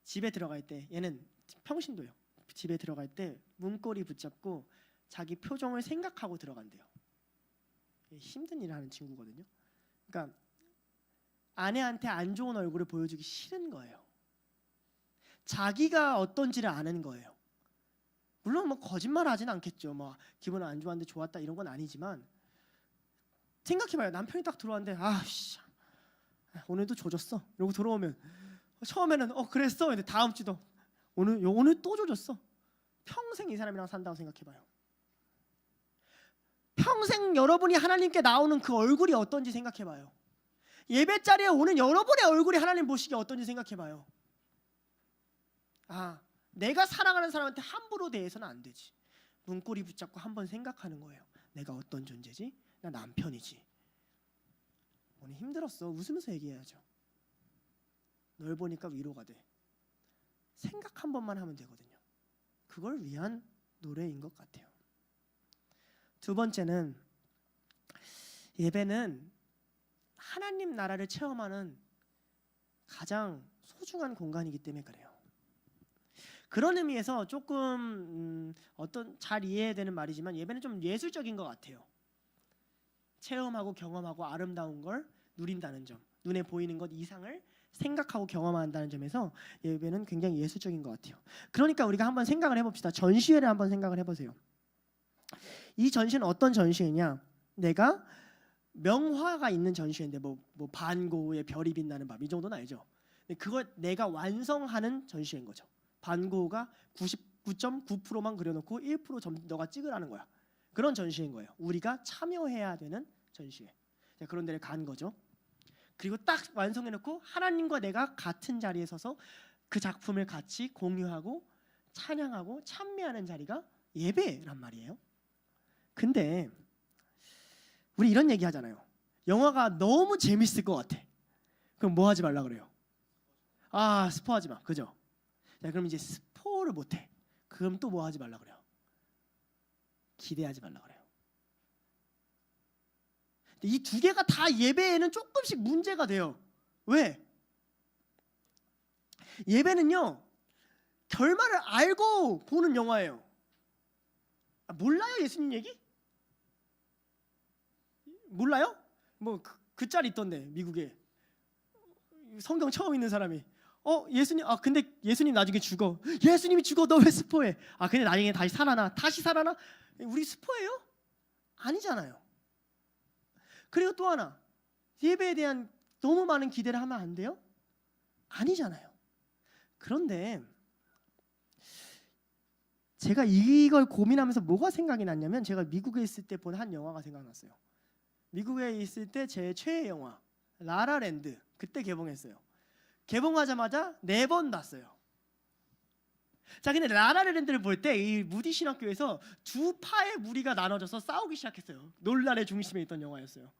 집에 들어갈 때 얘는 평신도예요. 집에 들어갈 때 문고리 붙잡고 자기 표정을 생각하고 들어간대요. 힘든 일을 하는 친구거든요. 그러니까 아내한테 안 좋은 얼굴을 보여주기 싫은 거예요. 자기가 어떤지를 아는 거예요. 물론 뭐 거짓말하진 않겠죠. 뭐 기분 안 좋았는데 좋았다 이런 건 아니지만 생각해봐요. 남편이 딱 들어왔는데 아씨 오늘도 조졌어. 이러고 들어오면 처음에는 그랬어. 근데 다음 주도 오늘 또 조졌어. 평생 이 사람이랑 산다고 생각해봐요. 평생 여러분이 하나님께 나오는 그 얼굴이 어떤지 생각해봐요. 예배 자리에 오는 여러분의 얼굴이 하나님 보시기에 어떤지 생각해봐요. 내가 사랑하는 사람한테 함부로 대해서는 안 되지. 문고리 붙잡고 한번 생각하는 거예요. 내가 어떤 존재지? 나 남편이지. 오늘 힘들었어. 웃으면서 얘기해야죠. 널 보니까 위로가 돼. 생각 한 번만 하면 되거든요. 그걸 위한 노래인 것 같아요. 두 번째는 예배는 하나님 나라를 체험하는 가장 소중한 공간이기 때문에 그래요. 그런 의미에서 조금 어떤 잘 이해되는 말이지만 예배는 좀 예술적인 것 같아요. 체험하고 경험하고 아름다운 걸 누린다는 점, 눈에 보이는 것 이상을 생각하고 경험한다는 점에서 예배는 굉장히 예술적인 것 같아요. 그러니까 우리가 한번 생각을 해봅시다. 전시회를 한번 생각을 해보세요. 이 전시는 어떤 전시회냐? 내가 명화가 있는 전시회인데 뭐 반고흐의 별이 빛나는 밤 이 정도는 알죠. 근데 그걸 내가 완성하는 전시회인 거죠. 반고흐가 99.9%만 그려놓고 1% 너가 찍으라는 거야. 그런 전시회인 거예요. 우리가 참여해야 되는 전시회. 자, 그런 데를 간 거죠. 그리고 딱 완성해놓고 하나님과 내가 같은 자리에 서서 그 작품을 같이 공유하고 찬양하고 찬미하는 자리가 예배란 말이에요. 근데 우리 이런 얘기 하잖아요. 영화가 너무 재밌을 것 같아. 그럼 뭐 하지 말라 그래요? 스포하지 마. 그죠? 자, 그럼 이제 스포를 못해. 그럼 또 뭐 하지 말라 그래요? 기대하지 말라 그래요. 이 두 개가 다 예배에는 조금씩 문제가 돼요. 왜? 예배는요 결말을 알고 보는 영화예요. 몰라요? 예수님 얘기? 몰라요? 뭐 그 짤 있던데 미국에 성경 처음 읽는 사람이 예수님 근데 예수님 나중에 죽어. 예수님이 죽어. 너 왜 스포해? 근데 나중에 다시 살아나. 우리 스포예요? 아니잖아요. 그리고 또 하나 예배에 대한 너무 많은 기대를 하면 안 돼요? 아니잖아요. 그런데 제가 이걸 고민하면서 뭐가 생각이 났냐면 제가 미국에 있을 때 본 한 영화가 생각났어요. 미국에 있을 때 제 최애 영화 라라랜드 그때 개봉했어요. 개봉하자마자 4번 봤어요. 자, 근데 라라랜드를 볼 때 이 무디 신학교에서 두 파의 무리가 나눠져서 싸우기 시작했어요. 논란의 중심에 있던 영화였어요.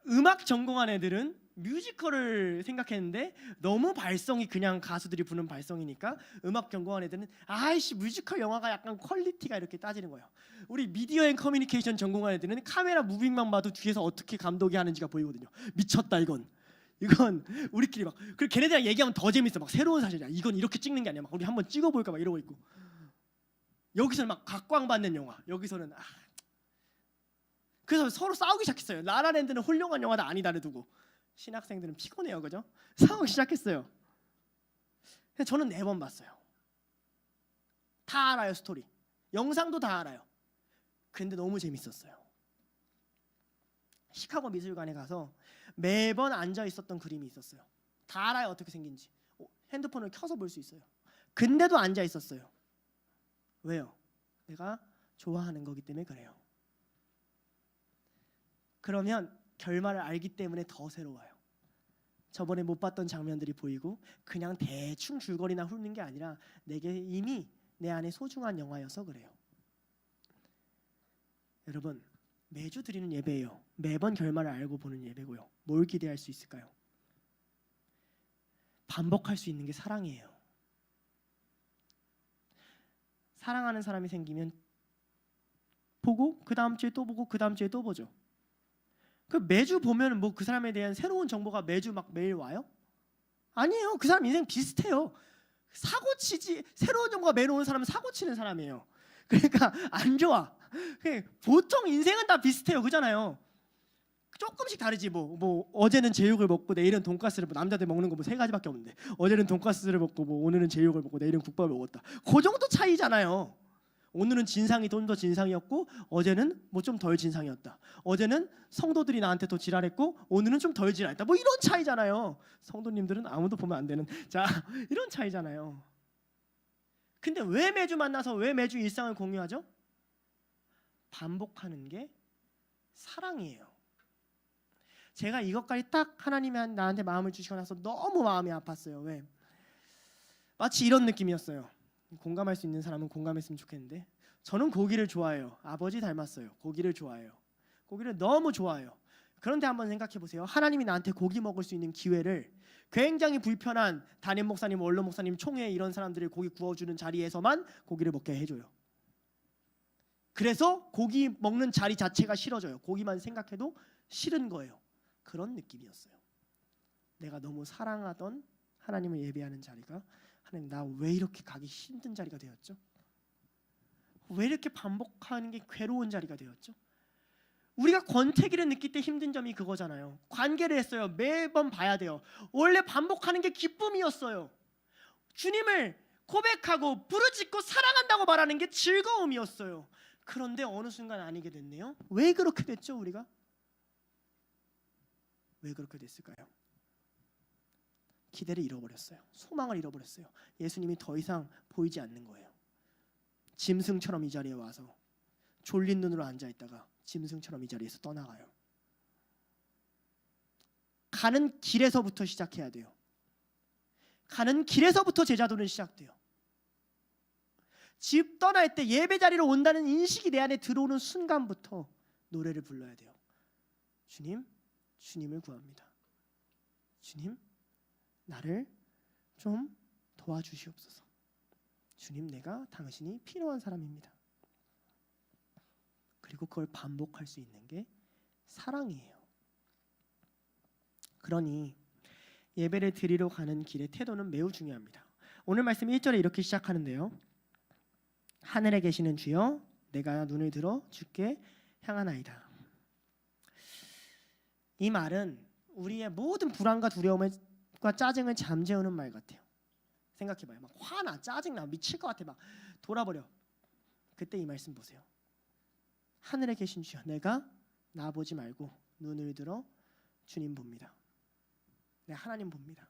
음악 전공한 애들은 뮤지컬을 생각했는데 너무 발성이 그냥 가수들이 부는 발성이니까 음악 전공한 애들은 뮤지컬 영화가 약간 퀄리티가 이렇게 따지는 거예요. 우리 미디어 앤 커뮤니케이션 전공한 애들은 카메라 무빙만 봐도 뒤에서 어떻게 감독이 하는지가 보이거든요. 미쳤다 이건 우리끼리 막 그리고 걔네들이랑 얘기하면 더 재밌어. 막 새로운 사실이야. 이건 이렇게 찍는 게 아니야. 막 우리 한번 찍어볼까 막 이러고 있고 여기서는 막 각광받는 영화 여기서는 그래서 서로 싸우기 시작했어요. 라라랜드는 훌륭한 영화다 아니다를 두고 신학생들은 피곤해요. 그죠? 싸우기 시작했어요. 그래서 저는 4번 봤어요. 다 알아요. 스토리 영상도 다 알아요. 근데 너무 재밌었어요. 시카고 미술관에 가서 매번 앉아 있었던 그림이 있었어요. 다 알아요. 어떻게 생긴지. 핸드폰을 켜서 볼 수 있어요. 근데도 앉아 있었어요. 왜요? 내가 좋아하는 거기 때문에 그래요. 그러면 결말을 알기 때문에 더 새로워요. 저번에 못 봤던 장면들이 보이고 그냥 대충 줄거리나 훑는 게 아니라 내게 이미 내 안에 소중한 영화여서 그래요. 여러분 매주 드리는 예배예요. 매번 결말을 알고 보는 예배고요. 뭘 기대할 수 있을까요? 반복할 수 있는 게 사랑이에요. 사랑하는 사람이 생기면 보고 그 다음 주에 또 보고 그 다음 주에 또 보죠. 그 매주 보면 뭐 그 사람에 대한 새로운 정보가 매주 막 매일 와요? 아니에요. 그 사람 인생 비슷해요. 사고치지 새로운 정보가 매일 오는 사람은 사고치는 사람이에요. 그러니까 안 좋아. 보통 인생은 다 비슷해요. 그잖아요. 조금씩 다르지 뭐 어제는 제육을 먹고 내일은 돈가스를 남자들 먹는 거 뭐 3가지밖에 없는데 어제는 돈가스를 먹고 뭐 오늘은 제육을 먹고 내일은 국밥을 먹었다. 그 정도 차이잖아요. 오늘은 진상이 좀 더 진상이었고 어제는 뭐 좀 덜 진상이었다. 어제는 성도들이 나한테 더 지랄했고 오늘은 좀 덜 지랄했다. 뭐 이런 차이잖아요. 성도님들은 아무도 보면 안 되는 자 이런 차이잖아요. 근데 왜 매주 만나서 왜 매주 일상을 공유하죠? 반복하는 게 사랑이에요. 제가 이것까지 딱 하나님이 나한테 마음을 주시고 나서 너무 마음이 아팠어요. 왜? 마치 이런 느낌이었어요. 공감할 수 있는 사람은 공감했으면 좋겠는데 저는 고기를 좋아해요. 아버지 닮았어요. 고기를 좋아해요. 고기를 너무 좋아해요. 그런데 한번 생각해 보세요. 하나님이 나한테 고기 먹을 수 있는 기회를 굉장히 불편한 담임 목사님, 원로 목사님, 총회 이런 사람들이 고기 구워주는 자리에서만 고기를 먹게 해줘요. 그래서 고기 먹는 자리 자체가 싫어져요. 고기만 생각해도 싫은 거예요. 그런 느낌이었어요. 내가 너무 사랑하던 하나님을 예배하는 자리가 하나님 나 왜 이렇게 가기 힘든 자리가 되었죠? 왜 이렇게 반복하는 게 괴로운 자리가 되었죠? 우리가 권태기를 느낄 때 힘든 점이 그거잖아요. 관계를 했어요. 매번 봐야 돼요. 원래 반복하는 게 기쁨이었어요. 주님을 고백하고 부르짖고 사랑한다고 말하는 게 즐거움이었어요. 그런데 어느 순간 아니게 됐네요. 왜 그렇게 됐죠, 우리가? 왜 그렇게 됐을까요? 기대를 잃어버렸어요. 소망을 잃어버렸어요. 예수님이 더 이상 보이지 않는 거예요. 짐승처럼 이 자리에 와서 졸린 눈으로 앉아있다가 짐승처럼 이 자리에서 떠나가요. 가는 길에서부터 시작해야 돼요. 가는 길에서부터 제자도는 시작돼요. 집 떠날 때 예배 자리로 온다는 인식이 내 안에 들어오는 순간부터 노래를 불러야 돼요. 주님, 주님을 구합니다. 주님, 나를 좀 도와주시옵소서. 주님, 내가 당신이 필요한 사람입니다. 그리고 그걸 반복할 수 있는 게 사랑이에요. 그러니 예배를 드리러 가는 길의 태도는 매우 중요합니다. 오늘 말씀 1절에 이렇게 시작하는데요. 하늘에 계시는 주여 내가 눈을 들어 주께 향하나이다. 이 말은 우리의 모든 불안과 두려움과 짜증을 잠재우는 말 같아요. 생각해봐요. 막 화나, 짜증나, 미칠 것 같아. 막 돌아버려. 그때 이 말씀 보세요. 하늘에 계신 주여 내가 나 보지 말고 눈을 들어 주님 봅니다. 네, 하나님 봅니다.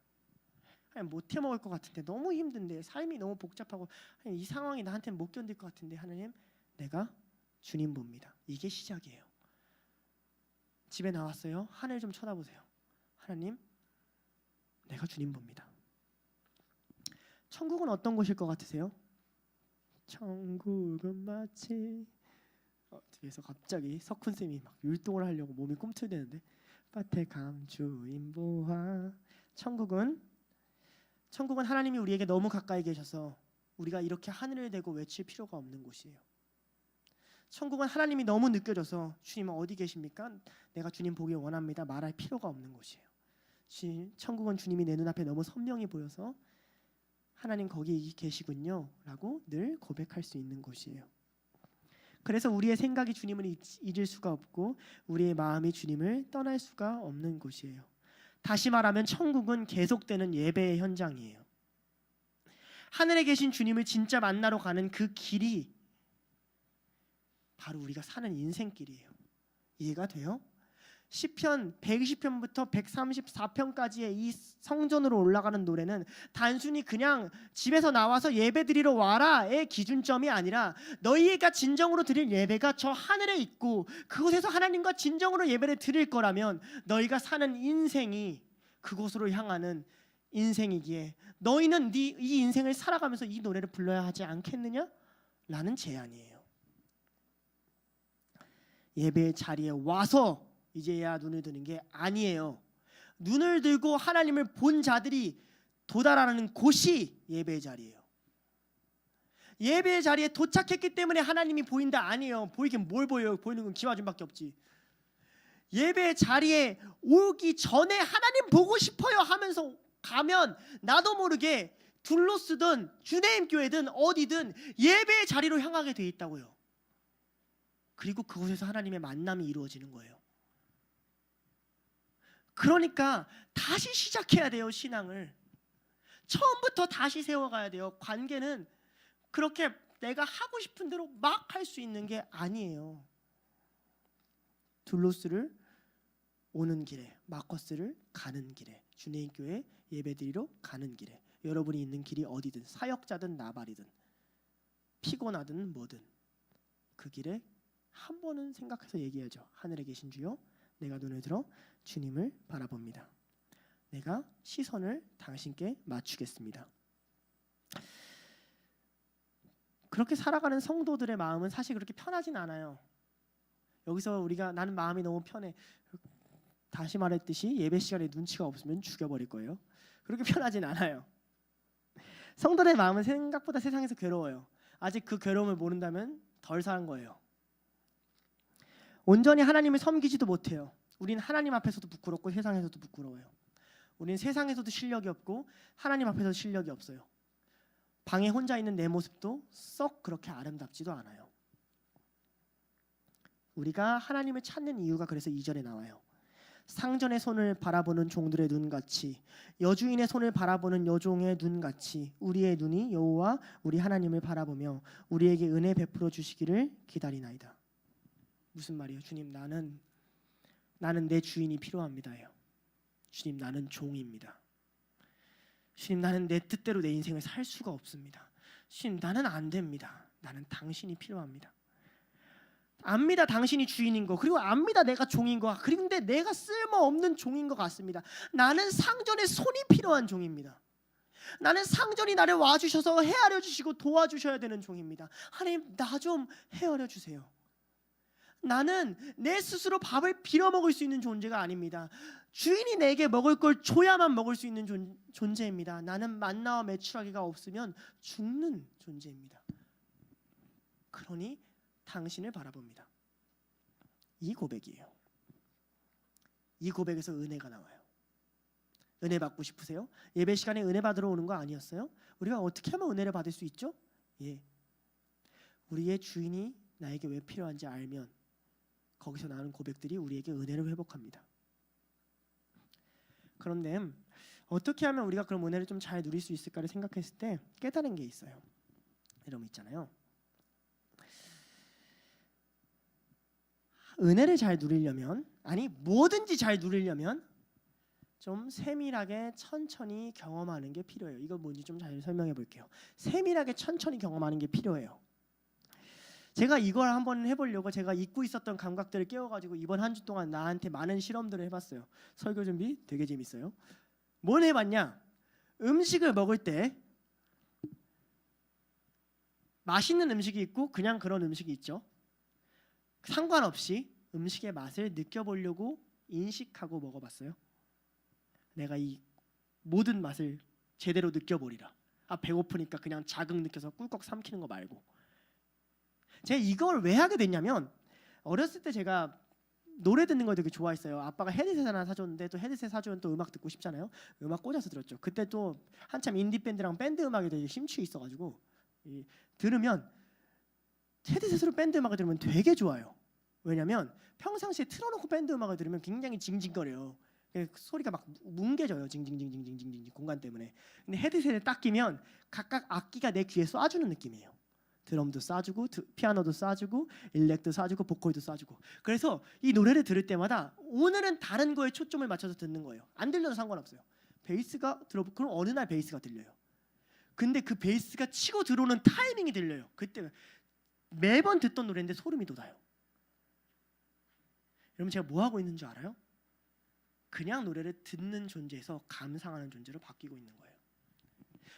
하나님 못해 먹을 것 같은데 너무 힘든데 삶이 너무 복잡하고 하나님, 이 상황이 나한테는 못 견딜 것 같은데 하나님 내가 주님 봅니다. 이게 시작이에요. 집에 나왔어요. 하늘 좀 쳐다보세요. 하나님 내가 주님 봅니다. 천국은 어떤 곳일 것 같으세요? 천국은 마치 뒤에서 갑자기 석훈쌤이 막 율동을 하려고 몸이 꿈틀대는데 밭에 감주인 보아. 천국은 하나님이 우리에게 너무 가까이 계셔서 우리가 이렇게 하늘을 대고 외칠 필요가 없는 곳이에요. 천국은 하나님이 너무 느껴져서 주님은 어디 계십니까? 내가 주님 보기 원합니다. 말할 필요가 없는 곳이에요. 천국은 주님이 내 눈앞에 너무 선명히 보여서 하나님 거기 계시군요 라고 늘 고백할 수 있는 곳이에요. 그래서 우리의 생각이 주님을 잊을 수가 없고 우리의 마음이 주님을 떠날 수가 없는 곳이에요. 다시 말하면 천국은 계속되는 예배의 현장이에요. 하늘에 계신 주님을 진짜 만나러 가는 그 길이 바로 우리가 사는 인생길이에요. 이해가 돼요? 시편 120편부터 134편까지의 이 성전으로 올라가는 노래는 단순히 그냥 집에서 나와서 예배드리러 와라의 기준점이 아니라 너희가 진정으로 드릴 예배가 저 하늘에 있고 그곳에서 하나님과 진정으로 예배를 드릴 거라면 너희가 사는 인생이 그곳으로 향하는 인생이기에 너희는 이 인생을 살아가면서 이 노래를 불러야 하지 않겠느냐? 라는 제안이에요. 예배의 자리에 와서 이제야 눈을 드는 게 아니에요. 눈을 들고 하나님을 본 자들이 도달하는 곳이 예배의 자리예요. 예배의 자리에 도착했기 때문에 하나님이 보인다 아니에요. 보이긴 뭘 보여요? 보이는 건 기와준밖에 없지. 예배의 자리에 오기 전에 하나님 보고 싶어요 하면서 가면 나도 모르게 둘로스든 주네임 교회든 어디든 예배의 자리로 향하게 돼 있다고요. 그리고 그곳에서 하나님의 만남이 이루어지는 거예요. 그러니까 다시 시작해야 돼요. 신앙을 처음부터 다시 세워가야 돼요. 관계는 그렇게 내가 하고 싶은 대로 막 할 수 있는 게 아니에요. 둘로스를 오는 길에, 마커스를 가는 길에, 주님 교회 예배드리러 가는 길에, 여러분이 있는 길이 어디든 사역자든 나발이든 피곤하든 뭐든 그 길에 한 번은 생각해서 얘기하죠. 하늘에 계신 주여, 내가 눈을 들어 주님을 바라봅니다. 내가 시선을 당신께 맞추겠습니다. 그렇게 살아가는 성도들의 마음은 사실 그렇게 편하진 않아요. 여기서 우리가 나는 마음이 너무 편해, 다시 말했듯이 예배 시간에 눈치가 없으면 죽여버릴 거예요. 그렇게 편하진 않아요. 성도의 마음은 생각보다 세상에서 괴로워요. 아직 그 괴로움을 모른다면 덜 사는 거예요. 온전히 하나님을 섬기지도 못해요. 우린 하나님 앞에서도 부끄럽고 세상에서도 부끄러워요. 우린 세상에서도 실력이 없고 하나님 앞에서도 실력이 없어요. 방에 혼자 있는 내 모습도 썩 그렇게 아름답지도 않아요. 우리가 하나님을 찾는 이유가 그래서 2절에 나와요. 상전의 손을 바라보는 종들의 눈같이, 여주인의 손을 바라보는 여종의 눈같이 우리의 눈이 여호와 우리 하나님을 바라보며 우리에게 은혜 베풀어 주시기를 기다리나이다. 무슨 말이에요? 주님, 나는 내 주인이 필요합니다요. 주님, 나는 종입니다. 주님, 나는 내 뜻대로 내 인생을 살 수가 없습니다. 주님, 나는 안 됩니다. 나는 당신이 필요합니다. 압니다, 당신이 주인인 거. 그리고 압니다, 내가 종인 거. 그런데 내가 쓸모없는 종인 것 같습니다. 나는 상전의 손이 필요한 종입니다. 나는 상전이 나를 와주셔서 헤아려 주시고 도와주셔야 되는 종입니다. 하나님, 나 좀 헤아려 주세요. 나는 내 스스로 밥을 빌어먹을 수 있는 존재가 아닙니다. 주인이 내게 먹을 걸 줘야만 먹을 수 있는 존재입니다. 나는 만나와 메추라기가 없으면 죽는 존재입니다. 그러니 당신을 바라봅니다. 이 고백이에요. 이 고백에서 은혜가 나와요. 은혜 받고 싶으세요? 예배 시간에 은혜 받으러 오는 거 아니었어요? 우리가 어떻게 하면 은혜를 받을 수 있죠? 예, 우리의 주인이 나에게 왜 필요한지 알면 거기서 나오는 고백들이 우리에게 은혜를 회복합니다. 그런데 어떻게 하면 우리가 그런 은혜를 좀 잘 누릴 수 있을까를 생각했을 때 깨달은 게 있어요. 여러분 있잖아요. 은혜를 잘 누리려면, 아니 뭐든지 잘 누리려면 좀 세밀하게 천천히 경험하는 게 필요해요. 이거 뭔지 좀 잘 설명해 볼게요. 세밀하게 천천히 경험하는 게 필요해요. 제가 이걸 한번 해보려고 제가 잊고 있었던 감각들을 깨워가지고 이번 한 주 동안 나한테 많은 실험들을 해봤어요. 설교 준비 되게 재밌어요. 뭘 해봤냐? 음식을 먹을 때 맛있는 음식이 있고 그냥 그런 음식이 있죠. 상관없이 음식의 맛을 느껴보려고 인식하고 먹어봤어요. 내가 이 모든 맛을 제대로 느껴보리라. 배고프니까 그냥 자극 느껴서 꿀꺽 삼키는 거 말고. 제가 이걸 왜 하게 됐냐면, 어렸을 때 제가 노래 듣는 걸 되게 좋아했어요. 아빠가 헤드셋 하나 사줬는데 또 헤드셋 사주면 또 음악 듣고 싶잖아요. 음악 꽂아서 들었죠. 그때 또 한참 인디 밴드랑 밴드 음악에 되게 심취해 있어가지고 들으면, 헤드셋으로 밴드 음악을 들으면 되게 좋아요. 왜냐면 평상시에 틀어놓고 밴드 음악을 들으면 굉장히 징징거려요. 소리가 막 뭉개져요. 징징징징징징징 공간 때문에. 근데 헤드셋을 딱 끼면 각각 악기가 내 귀에 쏴주는 느낌이에요. 드럼도 쏴주고 피아노도 쏴주고 일렉도 쏴주고 보컬도 쏴주고. 그래서 이 노래를 들을 때마다 오늘은 다른 거에 초점을 맞춰서 듣는 거예요. 안 들려도 상관없어요. 베이스가 그럼 어느 날 베이스가 들려요. 근데 그 베이스가 치고 들어오는 타이밍이 들려요. 그때 매번 듣던 노래인데 소름이 돋아요. 여러분, 제가 뭐 하고 있는 줄 알아요? 그냥 노래를 듣는 존재에서 감상하는 존재로 바뀌고 있는 거예요.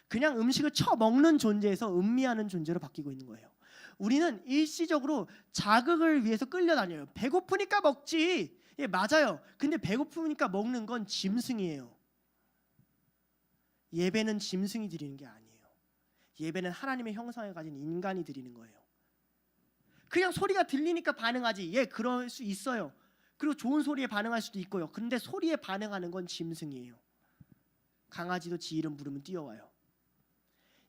그냥 음식을 처먹는 존재에서 음미하는 존재로 바뀌고 있는 거예요. 우리는 일시적으로 자극을 위해서 끌려다녀요. 배고프니까 먹지. 예, 맞아요. 근데 배고프니까 먹는 건 짐승이에요. 예배는 짐승이 드리는 게 아니에요. 예배는 하나님의 형상을 가진 인간이 드리는 거예요. 그냥 소리가 들리니까 반응하지. 예, 그럴 수 있어요. 그리고 좋은 소리에 반응할 수도 있고요. 근데 소리에 반응하는 건 짐승이에요. 강아지도 지 이름 부르면 뛰어와요.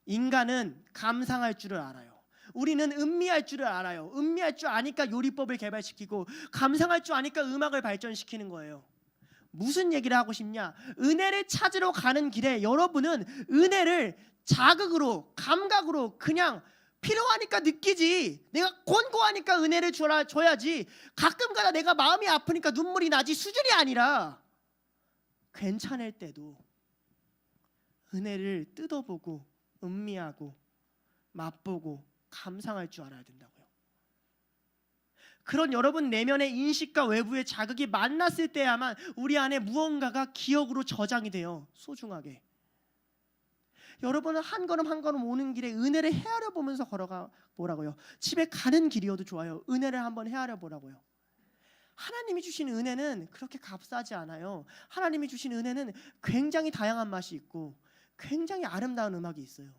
인간은 감상할 줄을 알아요. 우리는 음미할 줄을 알아요. 음미할 줄 아니까 요리법을 개발시키고, 감상할 줄 아니까 음악을 발전시키는 거예요. 무슨 얘기를 하고 싶냐? 은혜를 찾으러 가는 길에 여러분은 은혜를 자극으로, 감각으로 그냥 필요하니까 느끼지. 내가 권고하니까 은혜를 줘야지. 가끔가다 내가 마음이 아프니까 눈물이 나지 수준이 아니라 괜찮을 때도 은혜를 뜯어보고 음미하고 맛보고 감상할 줄 알아야 된다고요. 그런 여러분 내면의 인식과 외부의 자극이 만났을 때야만 우리 안에 무언가가 기억으로 저장이 돼요. 소중하게. 여러분은 한 걸음 한 걸음 오는 길에 은혜를 헤아려 보면서 걸어가 보라고요. 집에 가는 길이어도 좋아요. 은혜를 한번 헤아려 보라고요. 하나님이 주신 은혜는 그렇게 값싸지 않아요. 하나님이 주신 은혜는 굉장히 다양한 맛이 있고 굉장히 아름다운 음악이 있어요.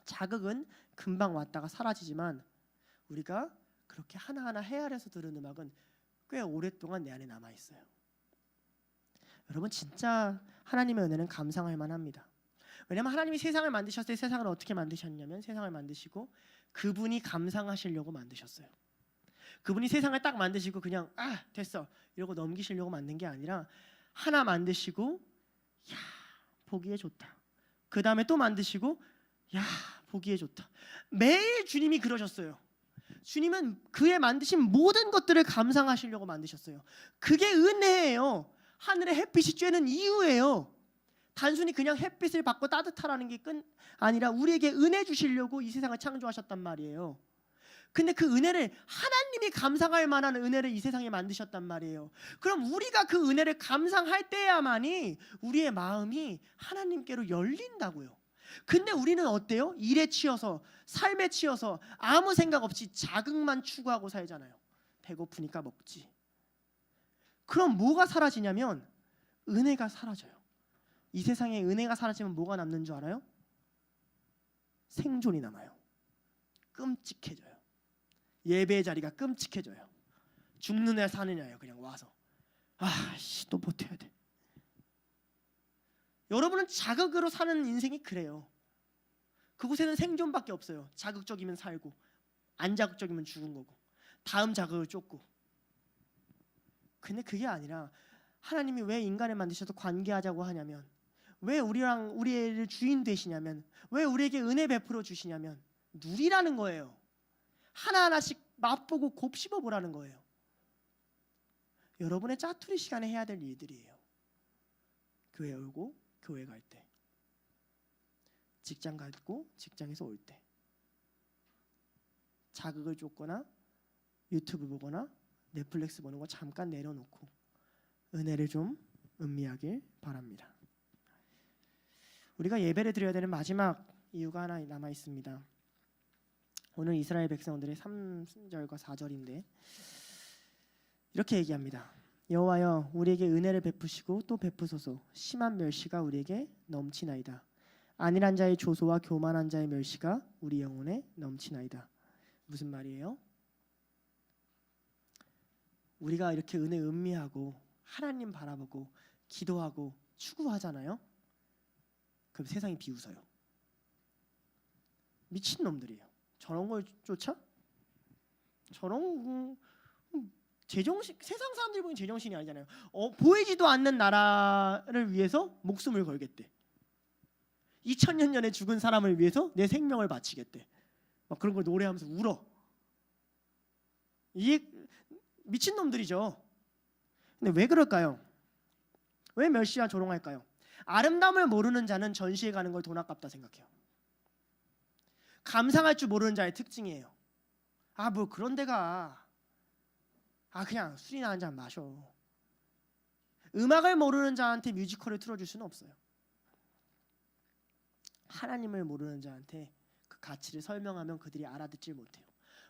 자극은 금방 왔다가 사라지지만 우리가 그렇게 하나하나 헤아려서 들은 음악은 꽤 오랫동안 내 안에 남아 있어요. 여러분 진짜 하나님의 은혜는 감상할 만합니다. 왜냐하면 하나님이 세상을 만드셨을 때 세상을 어떻게 만드셨냐면 세상을 만드시고 그분이 감상하시려고 만드셨어요. 그분이 세상을 딱 만드시고 그냥 됐어 이러고 넘기시려고 만든 게 아니라 하나 만드시고 야 보기에 좋다. 그 다음에 또 만드시고 야 보기에 좋다. 매일 주님이 그러셨어요. 주님은 그의 만드신 모든 것들을 감상하시려고 만드셨어요. 그게 은혜예요. 하늘에 햇빛이 쬐는 이유예요. 단순히 그냥 햇빛을 받고 따뜻하라는 게 아니라 우리에게 은혜 주시려고 이 세상을 창조하셨단 말이에요. 근데 그 은혜를 하나님이 감상할 만한 은혜를 이 세상에 만드셨단 말이에요. 그럼 우리가 그 은혜를 감상할 때야만이 우리의 마음이 하나님께로 열린다고요. 근데 우리는 어때요? 일에 치여서 삶에 치여서 아무 생각 없이 자극만 추구하고 살잖아요. 배고프니까 먹지. 그럼 뭐가 사라지냐면 은혜가 사라져요. 이 세상에 은혜가 사라지면 뭐가 남는 줄 알아요? 생존이 남아요. 끔찍해져요. 예배의 자리가 끔찍해져요. 죽느냐 사느냐예요. 그냥 와서 또 버텨야 돼. 여러분은 자극으로 사는 인생이 그래요. 그곳에는 생존밖에 없어요. 자극적이면 살고 안 자극적이면 죽은 거고 다음 자극을 쫓고. 근데 그게 아니라 하나님이 왜 인간을 만드셔서 관계하자고 하냐면 왜 우리랑 우리를 주인 되시냐면 왜 우리에게 은혜 베풀어 주시냐면 누리라는 거예요. 하나하나씩 맛보고 곱씹어 보라는 거예요. 여러분의 짜투리 시간에 해야 될 일들이에요. 교회 오고 교회 갈 때, 직장 가고 직장에서 올 때, 자극을 쫓거나 유튜브 보거나 넷플릭스 보는 거 잠깐 내려놓고 은혜를 좀 음미하길 바랍니다. 우리가 예배를 드려야 되는 마지막 이유가 하나 남아 있습니다. 오늘 이스라엘 백성들의 3절과 4절인데 이렇게 얘기합니다. 여호와여 우리에게 은혜를 베푸시고 또 베푸소서. 심한 멸시가 우리에게 넘치나이다. 안일한 자의 조소와 교만한 자의 멸시가 우리 영혼에 넘치나이다. 무슨 말이에요? 우리가 이렇게 은혜 음미하고 하나님 바라보고 기도하고 추구하잖아요. 그럼 세상이 비웃어요. 미친놈들이에요. 저런 걸 쫓아? 저런 제정신, 세상 사람들이 보기엔 제정신이 아니잖아요. 보이지도 않는 나라를 위해서 목숨을 걸겠대. 2000년 전에 죽은 사람을 위해서 내 생명을 바치겠대. 막 그런 걸 노래하면서 울어. 이게 미친놈들이죠. 근데 왜 그럴까요? 왜 멸시와 조롱할까요? 아름다움을 모르는 자는 전시회 가는 걸 돈 아깝다 생각해요. 감상할 줄 모르는 자의 특징이에요. 뭐 그런 데가 그냥 술이나 한잔 마셔. 음악을 모르는 자한테 뮤지컬을 틀어줄 수는 없어요. 하나님을 모르는 자한테 그 가치를 설명하면 그들이 알아듣질 못해요.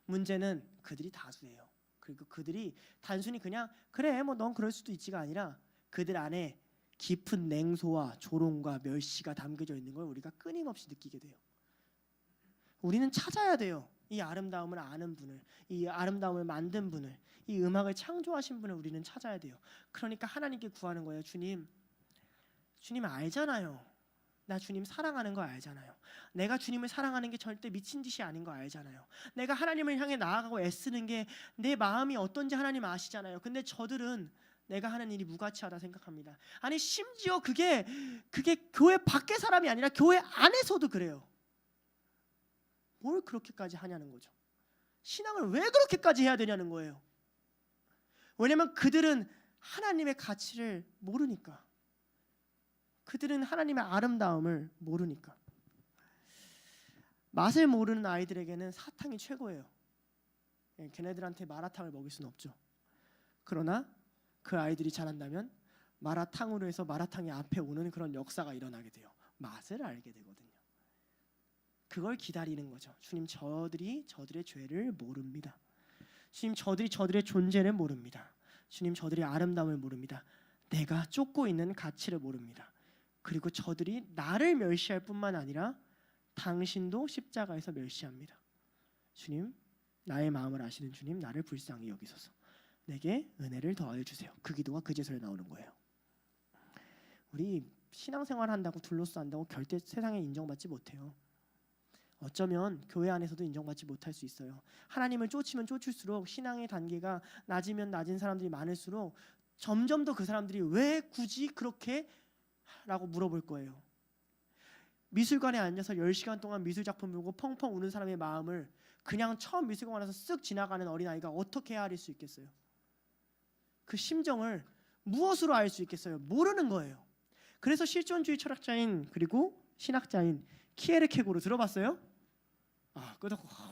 문제는 그들이 다수예요. 그리고 그들이 단순히 그냥 그래 뭐 넌 그럴 수도 있지가 아니라 그들 안에 깊은 냉소와 조롱과 멸시가 담겨져 있는 걸 우리가 끊임없이 느끼게 돼요. 우리는 찾아야 돼요. 이 아름다움을 아는 분을, 이 아름다움을 만든 분을, 이 음악을 창조하신 분을 우리는 찾아야 돼요. 그러니까 하나님께 구하는 거예요. 주님 알잖아요. 나 주님 사랑하는 거 알잖아요. 내가 주님을 사랑하는 게 절대 미친 짓이 아닌 거 알잖아요. 내가 하나님을 향해 나아가고 애쓰는 게 내 마음이 어떤지 하나님 아시잖아요. 근데 저들은 내가 하는 일이 무가치하다 생각합니다. 아니 심지어 그게 교회 밖의 사람이 아니라 교회 안에서도 그래요. 뭘 그렇게까지 하냐는 거죠. 신앙을 왜 그렇게까지 해야 되냐는 거예요. 왜냐하면 그들은 하나님의 가치를 모르니까. 그들은 하나님의 아름다움을 모르니까. 맛을 모르는 아이들에게는 사탕이 최고예요. 걔네들한테 마라탕을 먹일 수는 없죠. 그러나 그 아이들이 자란다면 마라탕으로 해서 마라탕이 앞에 오는 그런 역사가 일어나게 돼요. 맛을 알게 되거든요. 그걸 기다리는 거죠. 주님, 저들이 저들의 죄를 모릅니다. 주님, 저들이 저들의 존재를 모릅니다. 주님, 저들의 아름다움을 모릅니다. 내가 쫓고 있는 가치를 모릅니다. 그리고 저들이 나를 멸시할 뿐만 아니라 당신도 십자가에서 멸시합니다. 주님, 나의 마음을 아시는 주님, 나를 불쌍히 여기소서. 내게 은혜를 더하여 주세요. 그 기도가 그제서야 나오는 거예요. 우리 신앙생활 한다고 둘러싼다고 절대 세상에 인정받지 못해요. 어쩌면 교회 안에서도 인정받지 못할 수 있어요. 하나님을 쫓으면 쫓을수록 신앙의 단계가 낮으면 낮은 사람들이 많을수록 점점 더 그 사람들이 왜 굳이 그렇게 라고 물어볼 거예요. 미술관에 앉아서 10시간 동안 미술작품 보고 펑펑 우는 사람의 마음을 그냥 처음 미술관 와서 쓱 지나가는 어린아이가 어떻게 헤아릴 수 있겠어요? 그 심정을 무엇으로 알 수 있겠어요? 모르는 거예요. 그래서 실존주의 철학자인 그리고 신학자인 키에르케고르 들어봤어요?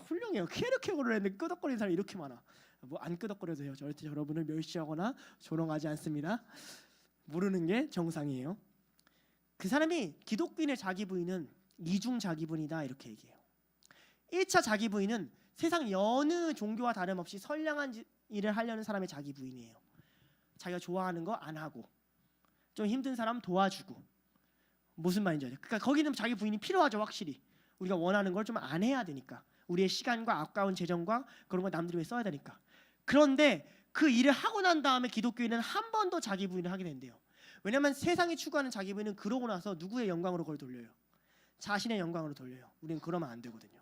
훌륭해요. 키에르케고르를 했는데 끄덕거리는 사람이 이렇게 많아. 뭐 안 끄덕거려도 돼요. 절대 여러분을 멸시하거나 조롱하지 않습니다. 모르는 게 정상이에요. 그 사람이 기독교인의 자기 부인은 이중 자기 부인이다 이렇게 얘기해요. 1차 자기 부인은 세상 여느 종교와 다름없이 선량한 일을 하려는 사람의 자기 부인이에요. 자기가 좋아하는 거 안 하고 좀 힘든 사람 도와주고. 무슨 말인지 알죠? 그러니까 거기는 자기 부인이 필요하죠. 확실히 우리가 원하는 걸 좀 안 해야 되니까. 우리의 시간과 아까운 재정과 그런 걸 남들이 왜 써야 되니까. 그런데 그 일을 하고 난 다음에 기독교인은 한 번 더 자기 부인을 하게 된대요. 왜냐하면 세상이 추구하는 자기 부인은 그러고 나서 누구의 영광으로 그걸 돌려요? 자신의 영광으로 돌려요. 우리는 그러면 안 되거든요.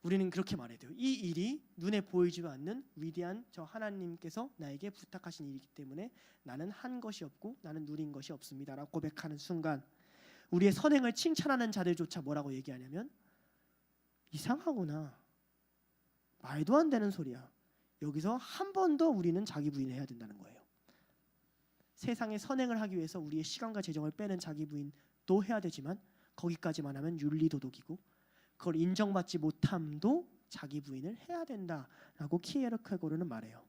우리는 그렇게 말해야 돼요. 이 일이 눈에 보이지 않는 위대한 저 하나님께서 나에게 부탁하신 일이기 때문에 나는 한 것이 없고 나는 누린 것이 없습니다 라고 고백하는 순간 우리의 선행을 칭찬하는 자들조차 뭐라고 얘기하냐면 이상하구나. 말도 안 되는 소리야. 여기서 한 번 더 우리는 자기 부인을 해야 된다는 거예요. 세상에 선행을 하기 위해서 우리의 시간과 재정을 빼는 자기 부인도 해야 되지만 거기까지만 하면 윤리도덕이고 그걸 인정받지 못함도 자기 부인을 해야 된다라고 키에르케고르는 말해요.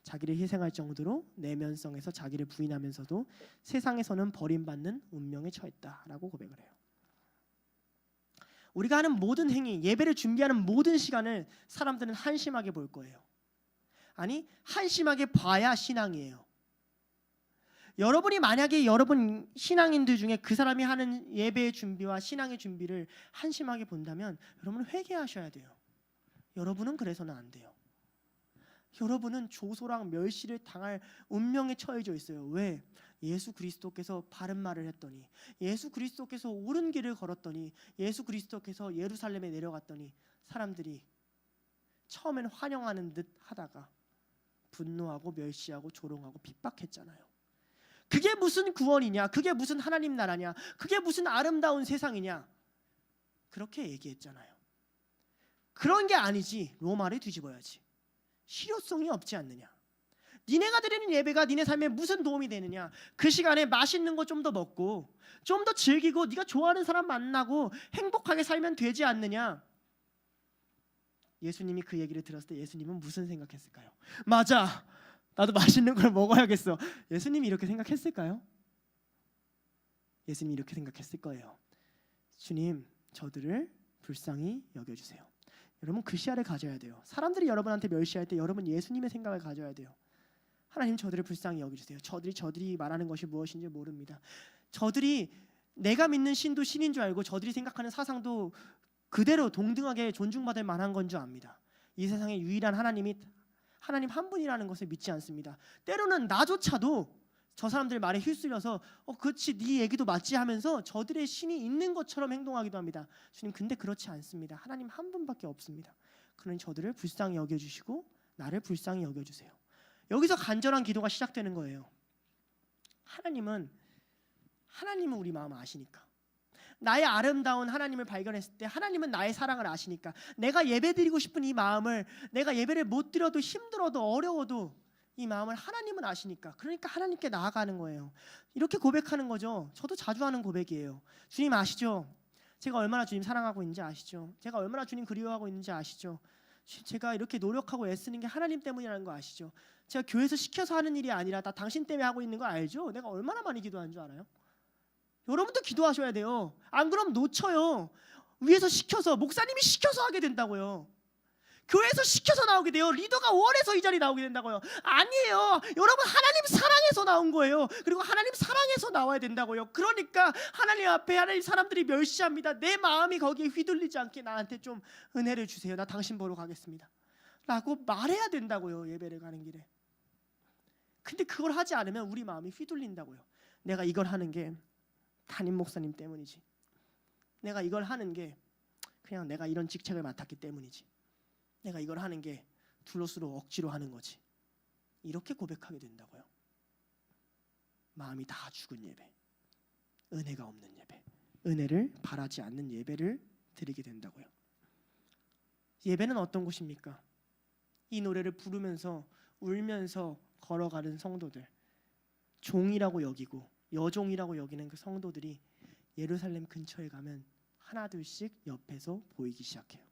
자기를 희생할 정도로 내면성에서 자기를 부인하면서도 세상에서는 버림받는 운명에 처했다라고 고백을 해요. 우리가 하는 모든 행위, 예배를 준비하는 모든 시간을 사람들은 한심하게 볼 거예요. 아니, 한심하게 봐야 신앙이에요. 여러분이 만약에 여러분 신앙인들 중에 그 사람이 하는 예배의 준비와 신앙의 준비를 한심하게 본다면 여러분은 회개하셔야 돼요. 여러분은 그래서는 안 돼요. 여러분은 조소랑 멸시를 당할 운명에 처해져 있어요. 왜? 예수 그리스도께서 바른 말을 했더니, 예수 그리스도께서 옳은 길을 걸었더니, 예수 그리스도께서 예루살렘에 내려갔더니 사람들이 처음엔 환영하는 듯 하다가 분노하고 멸시하고 조롱하고 핍박했잖아요. 그게 무슨 구원이냐? 그게 무슨 하나님 나라냐? 그게 무슨 아름다운 세상이냐? 그렇게 얘기했잖아요. 그런 게 아니지. 로마를 뒤집어야지. 실효성이 없지 않느냐? 니네가 드리는 예배가 니네 삶에 무슨 도움이 되느냐? 그 시간에 맛있는 거 좀 더 먹고 좀 더 즐기고 네가 좋아하는 사람 만나고 행복하게 살면 되지 않느냐? 예수님이 그 얘기를 들었을 때 예수님은 무슨 생각했을까요? 맞아. 나도 맛있는 걸 먹어야겠어. 예수님이 이렇게 생각했을까요? 예수님이 이렇게 생각했을 거예요. 주님, 저들을 불쌍히 여겨주세요. 여러분 그 시야를 가져야 돼요. 사람들이 여러분한테 멸시할 때 여러분 예수님의 생각을 가져야 돼요. 하나님, 저들을 불쌍히 여겨주세요. 저들이 말하는 것이 무엇인지 모릅니다. 저들이 내가 믿는 신도 신인 줄 알고 저들이 생각하는 사상도 그대로 동등하게 존중받을 만한 건 줄 압니다. 이 세상에 유일한 하나님 한 분이라는 것을 믿지 않습니다. 때로는 나조차도 저 사람들 말에 휩쓸려서 그렇지 네 얘기도 맞지 하면서 저들의 신이 있는 것처럼 행동하기도 합니다. 주님, 근데 그렇지 않습니다. 하나님 한 분밖에 없습니다. 그러니 저들을 불쌍히 여겨주시고 나를 불쌍히 여겨주세요. 여기서 간절한 기도가 시작되는 거예요. 하나님은 우리 마음 아시니까, 나의 아름다운 하나님을 발견했을 때 하나님은 나의 사랑을 아시니까 내가 예배드리고 싶은 이 마음을, 내가 예배를 못 드려도 힘들어도 어려워도 이 마음을 하나님은 아시니까, 그러니까 하나님께 나아가는 거예요. 이렇게 고백하는 거죠. 저도 자주 하는 고백이에요. 주님 아시죠? 제가 얼마나 주님 사랑하고 있는지 아시죠? 제가 얼마나 주님 그리워하고 있는지 아시죠? 제가 이렇게 노력하고 애쓰는 게 하나님 때문이라는 거 아시죠? 제가 교회에서 시켜서 하는 일이 아니라 다 당신 때문에 하고 있는 거 알죠? 내가 얼마나 많이 기도하는 줄 알아요? 여러분도 기도하셔야 돼요. 안 그러면 놓쳐요. 위에서 시켜서, 목사님이 시켜서 하게 된다고요. 교회에서 시켜서 나오게 돼요. 리더가 원해서 이 자리 나오게 된다고요. 아니에요. 여러분, 하나님 사랑해서 나온 거예요. 그리고 하나님 사랑해서 나와야 된다고요. 그러니까 하나님 앞에 하나님 사람들이 멸시합니다. 내 마음이 거기에 휘둘리지 않게 나한테 좀 은혜를 주세요. 나 당신 보러 가겠습니다 라고 말해야 된다고요. 예배를 가는 길에. 근데 그걸 하지 않으면 우리 마음이 휘둘린다고요. 내가 이걸 하는 게 담임 목사님 때문이지, 내가 이걸 하는 게 그냥 내가 이런 직책을 맡았기 때문이지, 내가 이걸 하는 게 둘러스로 억지로 하는 거지, 이렇게 고백하게 된다고요. 마음이 다 죽은 예배, 은혜가 없는 예배, 은혜를 바라지 않는 예배를 드리게 된다고요. 예배는 어떤 곳입니까? 이 노래를 부르면서 울면서 걸어가는 성도들, 종이라고 여기고 여종이라고 여기는 그 성도들이 예루살렘 근처에 가면 하나둘씩 옆에서 보이기 시작해요.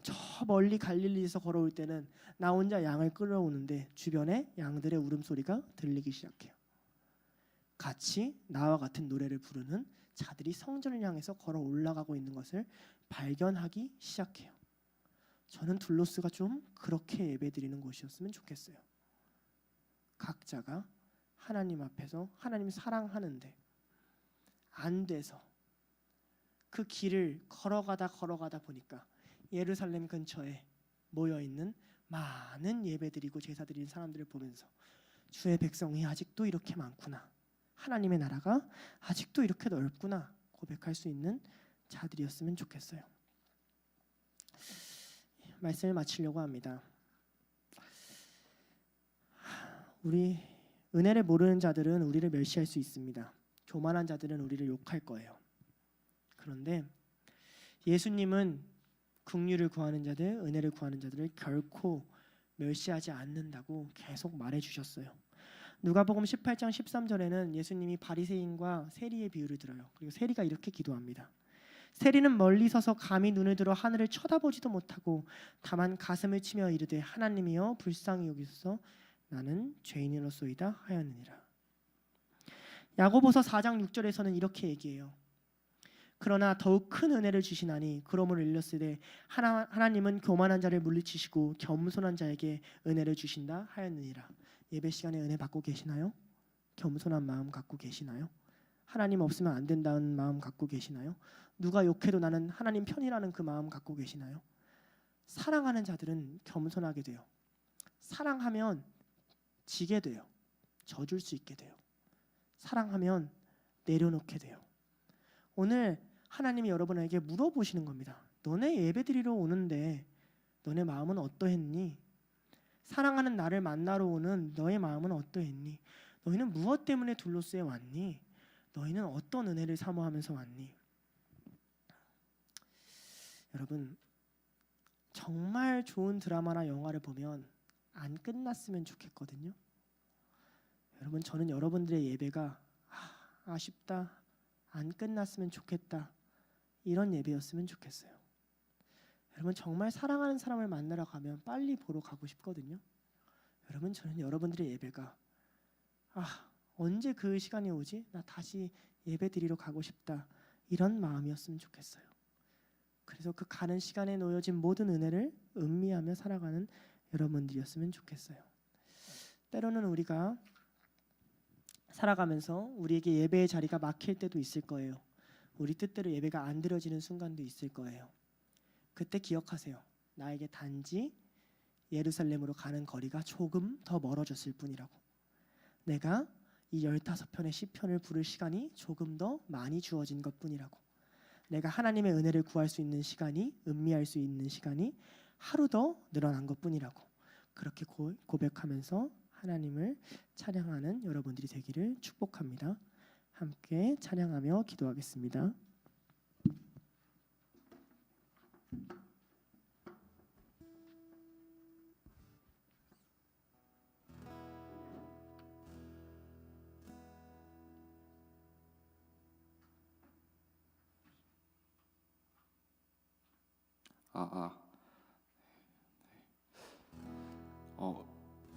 저 멀리 갈릴리에서 걸어올 때는 나 혼자 양을 끌어오는데 주변에 양들의 울음소리가 들리기 시작해요. 같이 나와 같은 노래를 부르는 자들이 성전을 향해서 걸어 올라가고 있는 것을 발견하기 시작해요. 저는 둘로스가 좀 그렇게 예배드리는 곳이었으면 좋겠어요. 각자가 하나님 앞에서 하나님 사랑하는데 안 돼서 그 길을 걸어가다 보니까 예루살렘 근처에 모여있는 많은 예배드리고 제사드리는 사람들을 보면서 주의 백성이 아직도 이렇게 많구나, 하나님의 나라가 아직도 이렇게 넓구나 고백할 수 있는 자들이었으면 좋겠어요. 말씀을 마치려고 합니다. 우리 은혜를 모르는 자들은 우리를 멸시할 수 있습니다. 교만한 자들은 우리를 욕할 거예요. 그런데 예수님은 긍휼을 구하는 자들, 은혜를 구하는 자들을 결코 멸시하지 않는다고 계속 말해주셨어요. 누가복음 18장 13절에는 예수님이 바리새인과 세리의 비유를 들어요. 그리고 세리가 이렇게 기도합니다. 세리는 멀리 서서 감히 눈을 들어 하늘을 쳐다보지도 못하고 다만 가슴을 치며 이르되 하나님이여 불쌍히 여기소서 나는 죄인이로소이다 하였느니라. 야고보서 4장 6절에서는 이렇게 얘기해요. 그러나 더욱 큰 은혜를 주시나니 그러므로 일렀으되 하나님은 교만한 자를 물리치시고 겸손한 자에게 은혜를 주신다 하였느니라. 예배 시간에 은혜 받고 계시나요? 겸손한 마음 갖고 계시나요? 하나님 없으면 안 된다는 마음 갖고 계시나요? 누가 욕해도 나는 하나님 편이라는 그 마음 갖고 계시나요? 사랑하는 자들은 겸손하게 돼요. 사랑하면 지게 돼요. 져줄 수 있게 돼요. 사랑하면 내려놓게 돼요. 오늘 하나님이 여러분에게 물어보시는 겁니다. 너네 예배드리러 오는데 너네 마음은 어떠했니? 사랑하는 나를 만나러 오는 너의 마음은 어떠했니? 너희는 무엇 때문에 둘로스에 왔니? 너희는 어떤 은혜를 사모하면서 왔니? 여러분, 정말 좋은 드라마나 영화를 보면 안 끝났으면 좋겠거든요. 여러분, 저는 여러분들의 예배가 아쉽다, 안 끝났으면 좋겠다, 이런 예배였으면 좋겠어요. 여러분, 정말 사랑하는 사람을 만나러 가면 빨리 보러 가고 싶거든요. 여러분, 저는 여러분들의 예배가 언제 그 시간이 오지? 나 다시 예배 드리러 가고 싶다, 이런 마음이었으면 좋겠어요. 그래서 그 가는 시간에 놓여진 모든 은혜를 음미하며 살아가는 여러분들이었으면 좋겠어요. 때로는 우리가 살아가면서 우리에게 예배의 자리가 막힐 때도 있을 거예요. 우리 뜻대로 예배가 안 드려지는 순간도 있을 거예요. 그때 기억하세요. 나에게 단지 예루살렘으로 가는 거리가 조금 더 멀어졌을 뿐이라고. 내가 이 15편의 시편을 부를 시간이 조금 더 많이 주어진 것뿐이라고. 내가 하나님의 은혜를 구할 수 있는 시간이, 음미할 수 있는 시간이 하루 더 늘어난 것뿐이라고. 그렇게 고백하면서 하나님을 찬양하는 여러분들이 되기를 축복합니다. 함께 찬양하며 기도하겠습니다.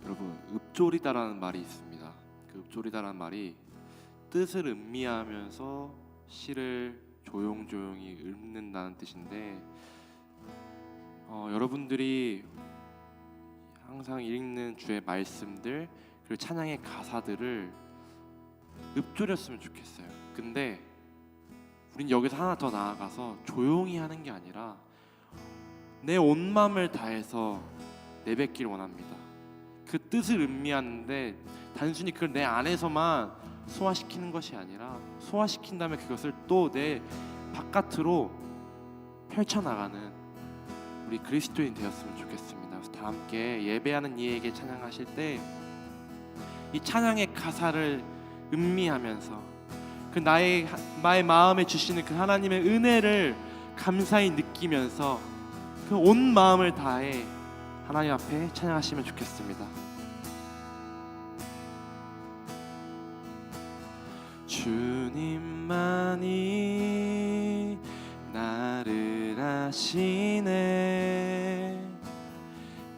여러분, 읍조리다라는 말이 있습니다. 그 읍조리다라는 말이 뜻을 음미하면서 시를 조용조용히 읊는다는 뜻인데, 여러분들이 항상 읽는 주의 말씀들 그리고 찬양의 가사들을 읊조렸으면 좋겠어요. 근데 우린 여기서 하나 더 나아가서 조용히 하는 게 아니라 내 온 마음을 다해서 내뱉기를 원합니다. 그 뜻을 음미하는데 단순히 그걸 내 안에서만 소화시키는 것이 아니라 소화시킨 다음에 그것을 또 내 바깥으로 펼쳐나가는 우리 그리스도인 되었으면 좋겠습니다. 그래서 다 함께 예배하는 이에게 찬양하실 때 이 찬양의 가사를 음미하면서 그 나의 마음에 주시는 그 하나님의 은혜를 감사히 느끼면서 그 온 마음을 다해 하나님 앞에 찬양하시면 좋겠습니다. 주님만이 나를 아시네.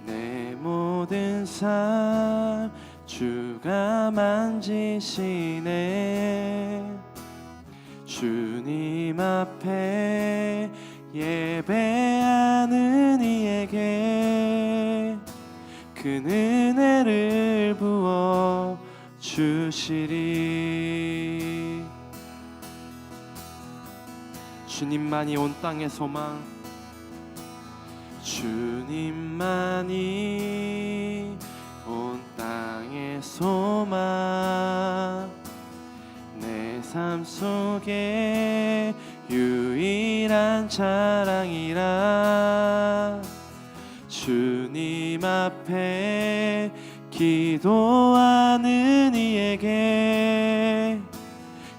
내 모든 삶 주가 만지시네. 주님 앞에 예배하는 이에게 그 은혜를 부어 주시리. 주님만이 온 땅의 소망, 주님만이 온 땅의 소망, 내 삶 속에 유일한 자랑이라. 주님 앞에 기도하는 이에게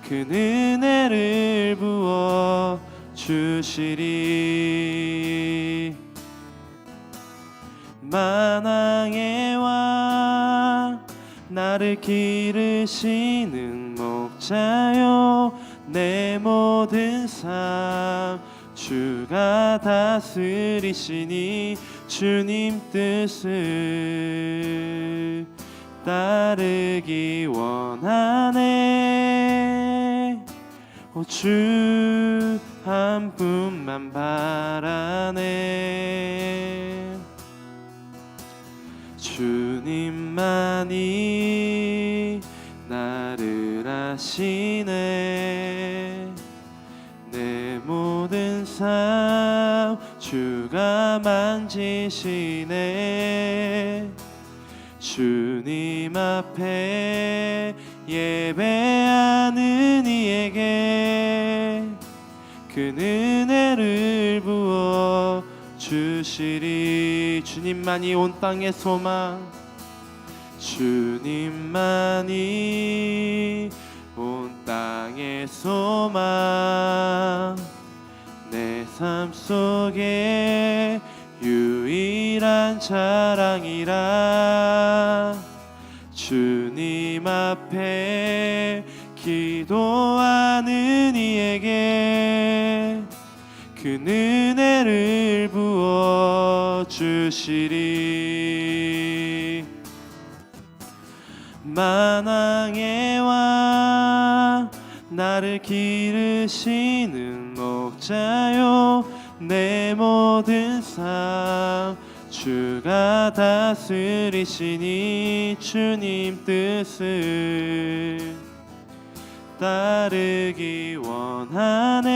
그 은혜를 부어 주시리. 만왕의 왕 나를 기르시는 목자요. 내 모든 삶 주가 다스리시니 주님 뜻을 따르기 원하네. 주 한 분만 바라네. 주님만이 나를 아시네. 내 모든 삶 주가 만지시네. 주님 앞에 예배하는 이에게 그 은혜를 부어 주시리. 주님만이 온 땅의 소망, 주님만이 온 땅의 소망, 내 삶 속에 유일한 자랑이라. 주님 앞에 기도하는 이에게 그 은혜를 부어 주시리. 만왕의 왕 나를 기르시는 목자요. 내 모든 삶 주가 다스리시니 주님 뜻을 따르기 원하네.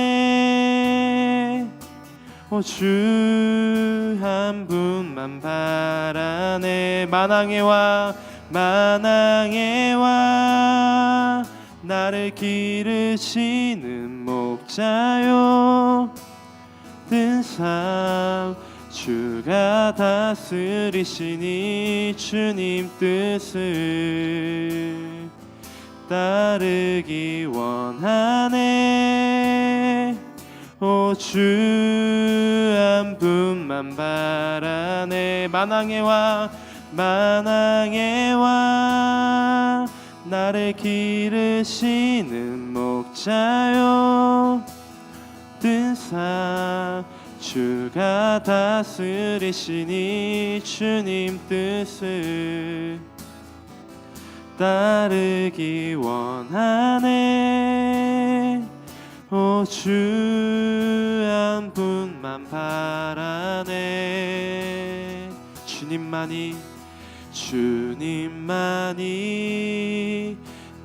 주 한 분만 바라네. 만왕의 왕 만왕의 왕 나를 기르시는 목자요. 든 삶 주가 다스리시니 주님 뜻을 따르기 원하네. 오 주 한 분만 바라네. 만왕의 왕 만왕의 왕 나를 기르시는 목자요. 뜬 삶 주가 다스리시니 주님 뜻을 따르기 원하네. 오 주 한 분만 바라네. 주님만이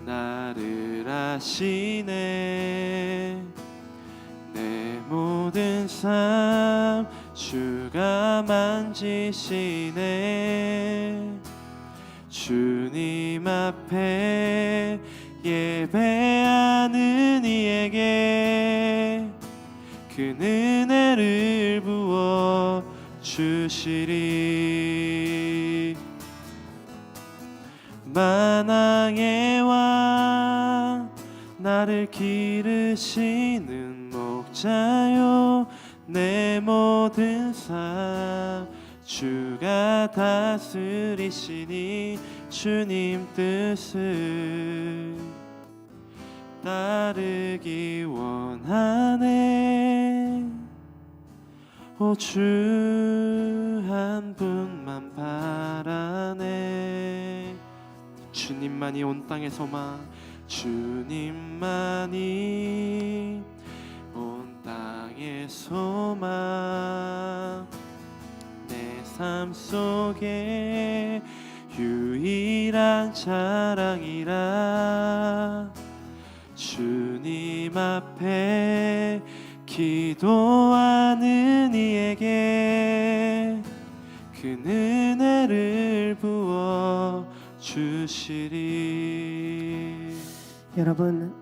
나를 아시네. 내 모든 삶 주가 만지시네. 주님 앞에 예배하는 이에게 그 은혜를 부어 주시리. 만왕의 왕 나를 기르시는 목자요. 내 모든 삶 주가 다스리시니 주님 뜻을 따르기 원하네. 오 주 한 분만 바라네. 주님만이 온 땅의 소망, 주님만이 온 땅의 소망. 내 삶 속에 유일한 자랑이라. 주님 앞에 기도하는 이에게 그 은혜를 부어 주시리. 여러분,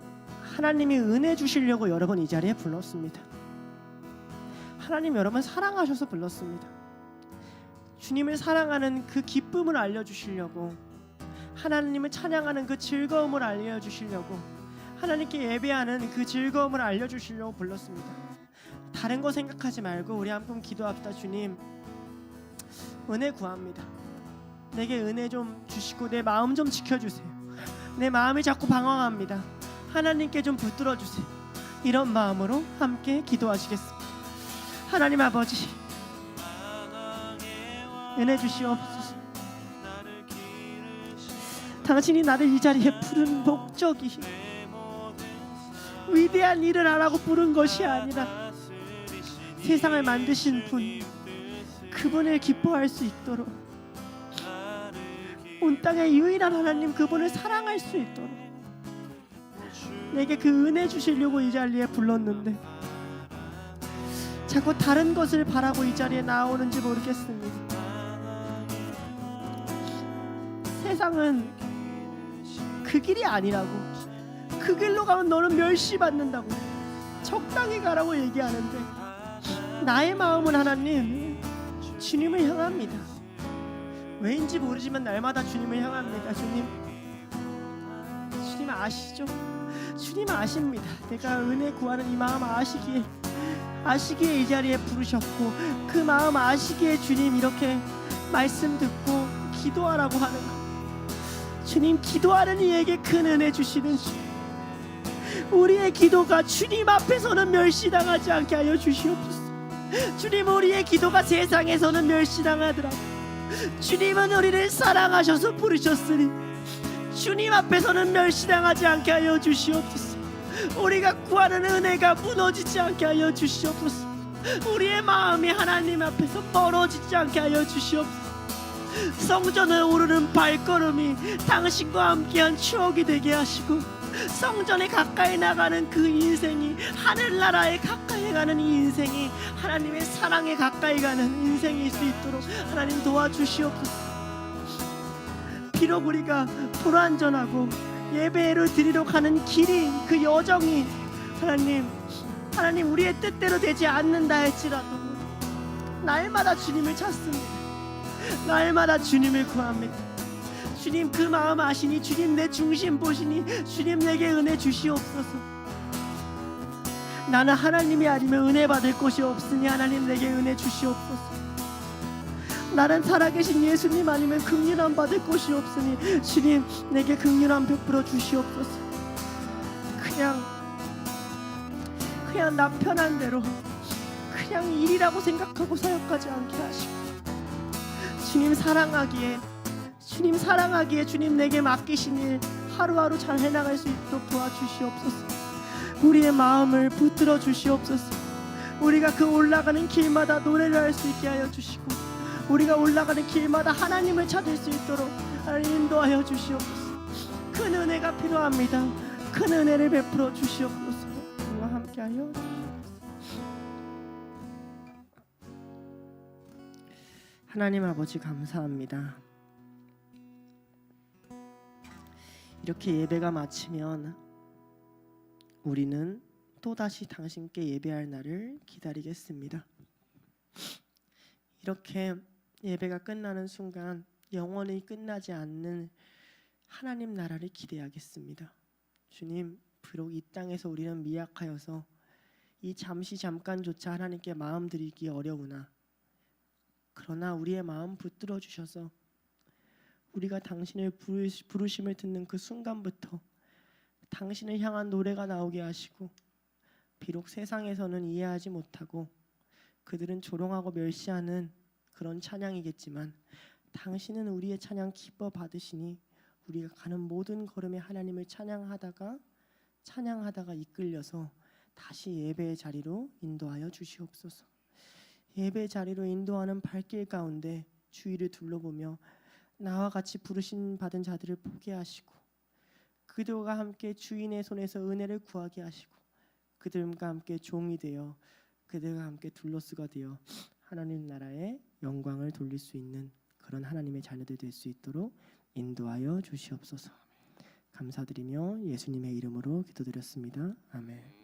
하나님이 은혜 주시려고 여러분 이 자리에 불렀습니다. 하나님 여러분 사랑하셔서 불렀습니다. 주님을 사랑하는 그 기쁨을 알려주시려고, 하나님을 찬양하는 그 즐거움을 알려주시려고, 하나님께 예배하는 그 즐거움을 알려주시려고 불렀습니다. 다른 거 생각하지 말고 우리 한번 기도합시다. 주님, 은혜 구합니다. 내게 은혜 좀 주시고 내 마음 좀 지켜주세요. 내 마음이 자꾸 방황합니다. 하나님께 좀 붙들어 주세요. 이런 마음으로 함께 기도하시겠습니다. 하나님 아버지, 은혜 주시옵소서. 당신이 나를 이 자리에 부른 목적이 위대한 일을 하라고 부른 것이 아니라 세상을 만드신 분, 그분을 기뻐할 수 있도록, 온 땅의 유일한 하나님 그분을 사랑할 수 있도록 내게 그 은혜 주시려고 이 자리에 불렀는데 자꾸 다른 것을 바라고 이 자리에 나오는지 모르겠습니다. 세상은 그 길이 아니라고, 그 길로 가면 너는 멸시받는다고, 적당히 가라고 얘기하는데 나의 마음은 하나님 주님을 향합니다. 왜인지 모르지만 날마다 주님을 향합니다. 주님 아시죠? 주님 아십니다. 내가 은혜 구하는 이 마음 아시기에 이 자리에 부르셨고, 그 마음 아시기에 주님 이렇게 말씀 듣고 기도하라고 하는 것. 주님, 기도하는 이에게 큰 은혜 주시는 주, 우리의 기도가 주님 앞에서는 멸시당하지 않게 하여 주시옵소서. 주님, 우리의 기도가 세상에서는 멸시당하더라도 주님은 우리를 사랑하셔서 부르셨으니 주님 앞에서는 멸시당하지 않게 하여 주시옵소서. 우리가 구하는 은혜가 무너지지 않게 하여 주시옵소서. 우리의 마음이 하나님 앞에서 멀어지지 않게 하여 주시옵소서. 성전을 오르는 발걸음이 당신과 함께한 추억이 되게 하시고, 성전에 가까이 나가는 그 인생이 하늘나라에 가까이 가는 이 인생이 하나님의 사랑에 가까이 가는 인생일 수 있도록 하나님 도와주시옵소서. 비록 우리가 불완전하고 예배를 드리러 가는 길이, 그 여정이 하나님 우리의 뜻대로 되지 않는다 할지라도 날마다 주님을 찾습니다. 날마다 주님을 구합니다. 주님 그 마음 아시니 주님 내 중심 보시니 주님 내게 은혜 주시옵소서. 나는 하나님이 아니면 은혜 받을 곳이 없으니 하나님 내게 은혜 주시옵소서. 나는 살아계신 예수님 아니면 긍휼함 받을 곳이 없으니 주님 내게 긍휼함 베풀어 주시옵소서. 그냥 나 편한 대로 그냥 일이라고 생각하고 사역하지 않게 하시고 주님 사랑하기에 주님 내게 맡기신 일 하루하루 잘 해나갈 수 있도록 도와주시옵소서. 우리의 마음을 붙들어 주시옵소서. 우리가 그 올라가는 길마다 노래를 할 수 있게 하여 주시고 우리가 올라가는 길마다 하나님을 찾을 수 있도록 인도하여 주시옵소서. 큰 은혜가 필요합니다. 큰 은혜를 베풀어 주시옵소서. 우리와 함께하여 하나님 아버지 감사합니다. 이렇게 예배가 마치면 우리는 또다시 당신께 예배할 날을 기다리겠습니다. 이렇게 예배가 끝나는 순간 영원히 끝나지 않는 하나님 나라를 기대하겠습니다. 주님, 비록 이 땅에서 우리는 미약하여서 이 잠깐조차 하나님께 마음 드리기 어려우나 그러나 우리의 마음 붙들어 주셔서 우리가 당신을 부르심을 듣는 그 순간부터 당신을 향한 노래가 나오게 하시고 비록 세상에서는 이해하지 못하고 그들은 조롱하고 멸시하는 그런 찬양이겠지만 당신은 우리의 찬양 기뻐 받으시니 우리가 가는 모든 걸음에 하나님을 찬양하다가 이끌려서 다시 예배의 자리로 인도하여 주시옵소서. 예배 자리로 인도하는 발길 가운데 주위를 둘러보며 나와 같이 부르심 받은 자들을 보게 하시고 그들과 함께 주인의 손에서 은혜를 구하게 하시고 그들과 함께 종이 되어 그들과 함께 둘러쓰가 되어 하나님 나라의 영광을 돌릴 수 있는 그런 하나님의 자녀들 될 수 있도록 인도하여 주시옵소서. 감사드리며 예수님의 이름으로 기도드렸습니다. 아멘.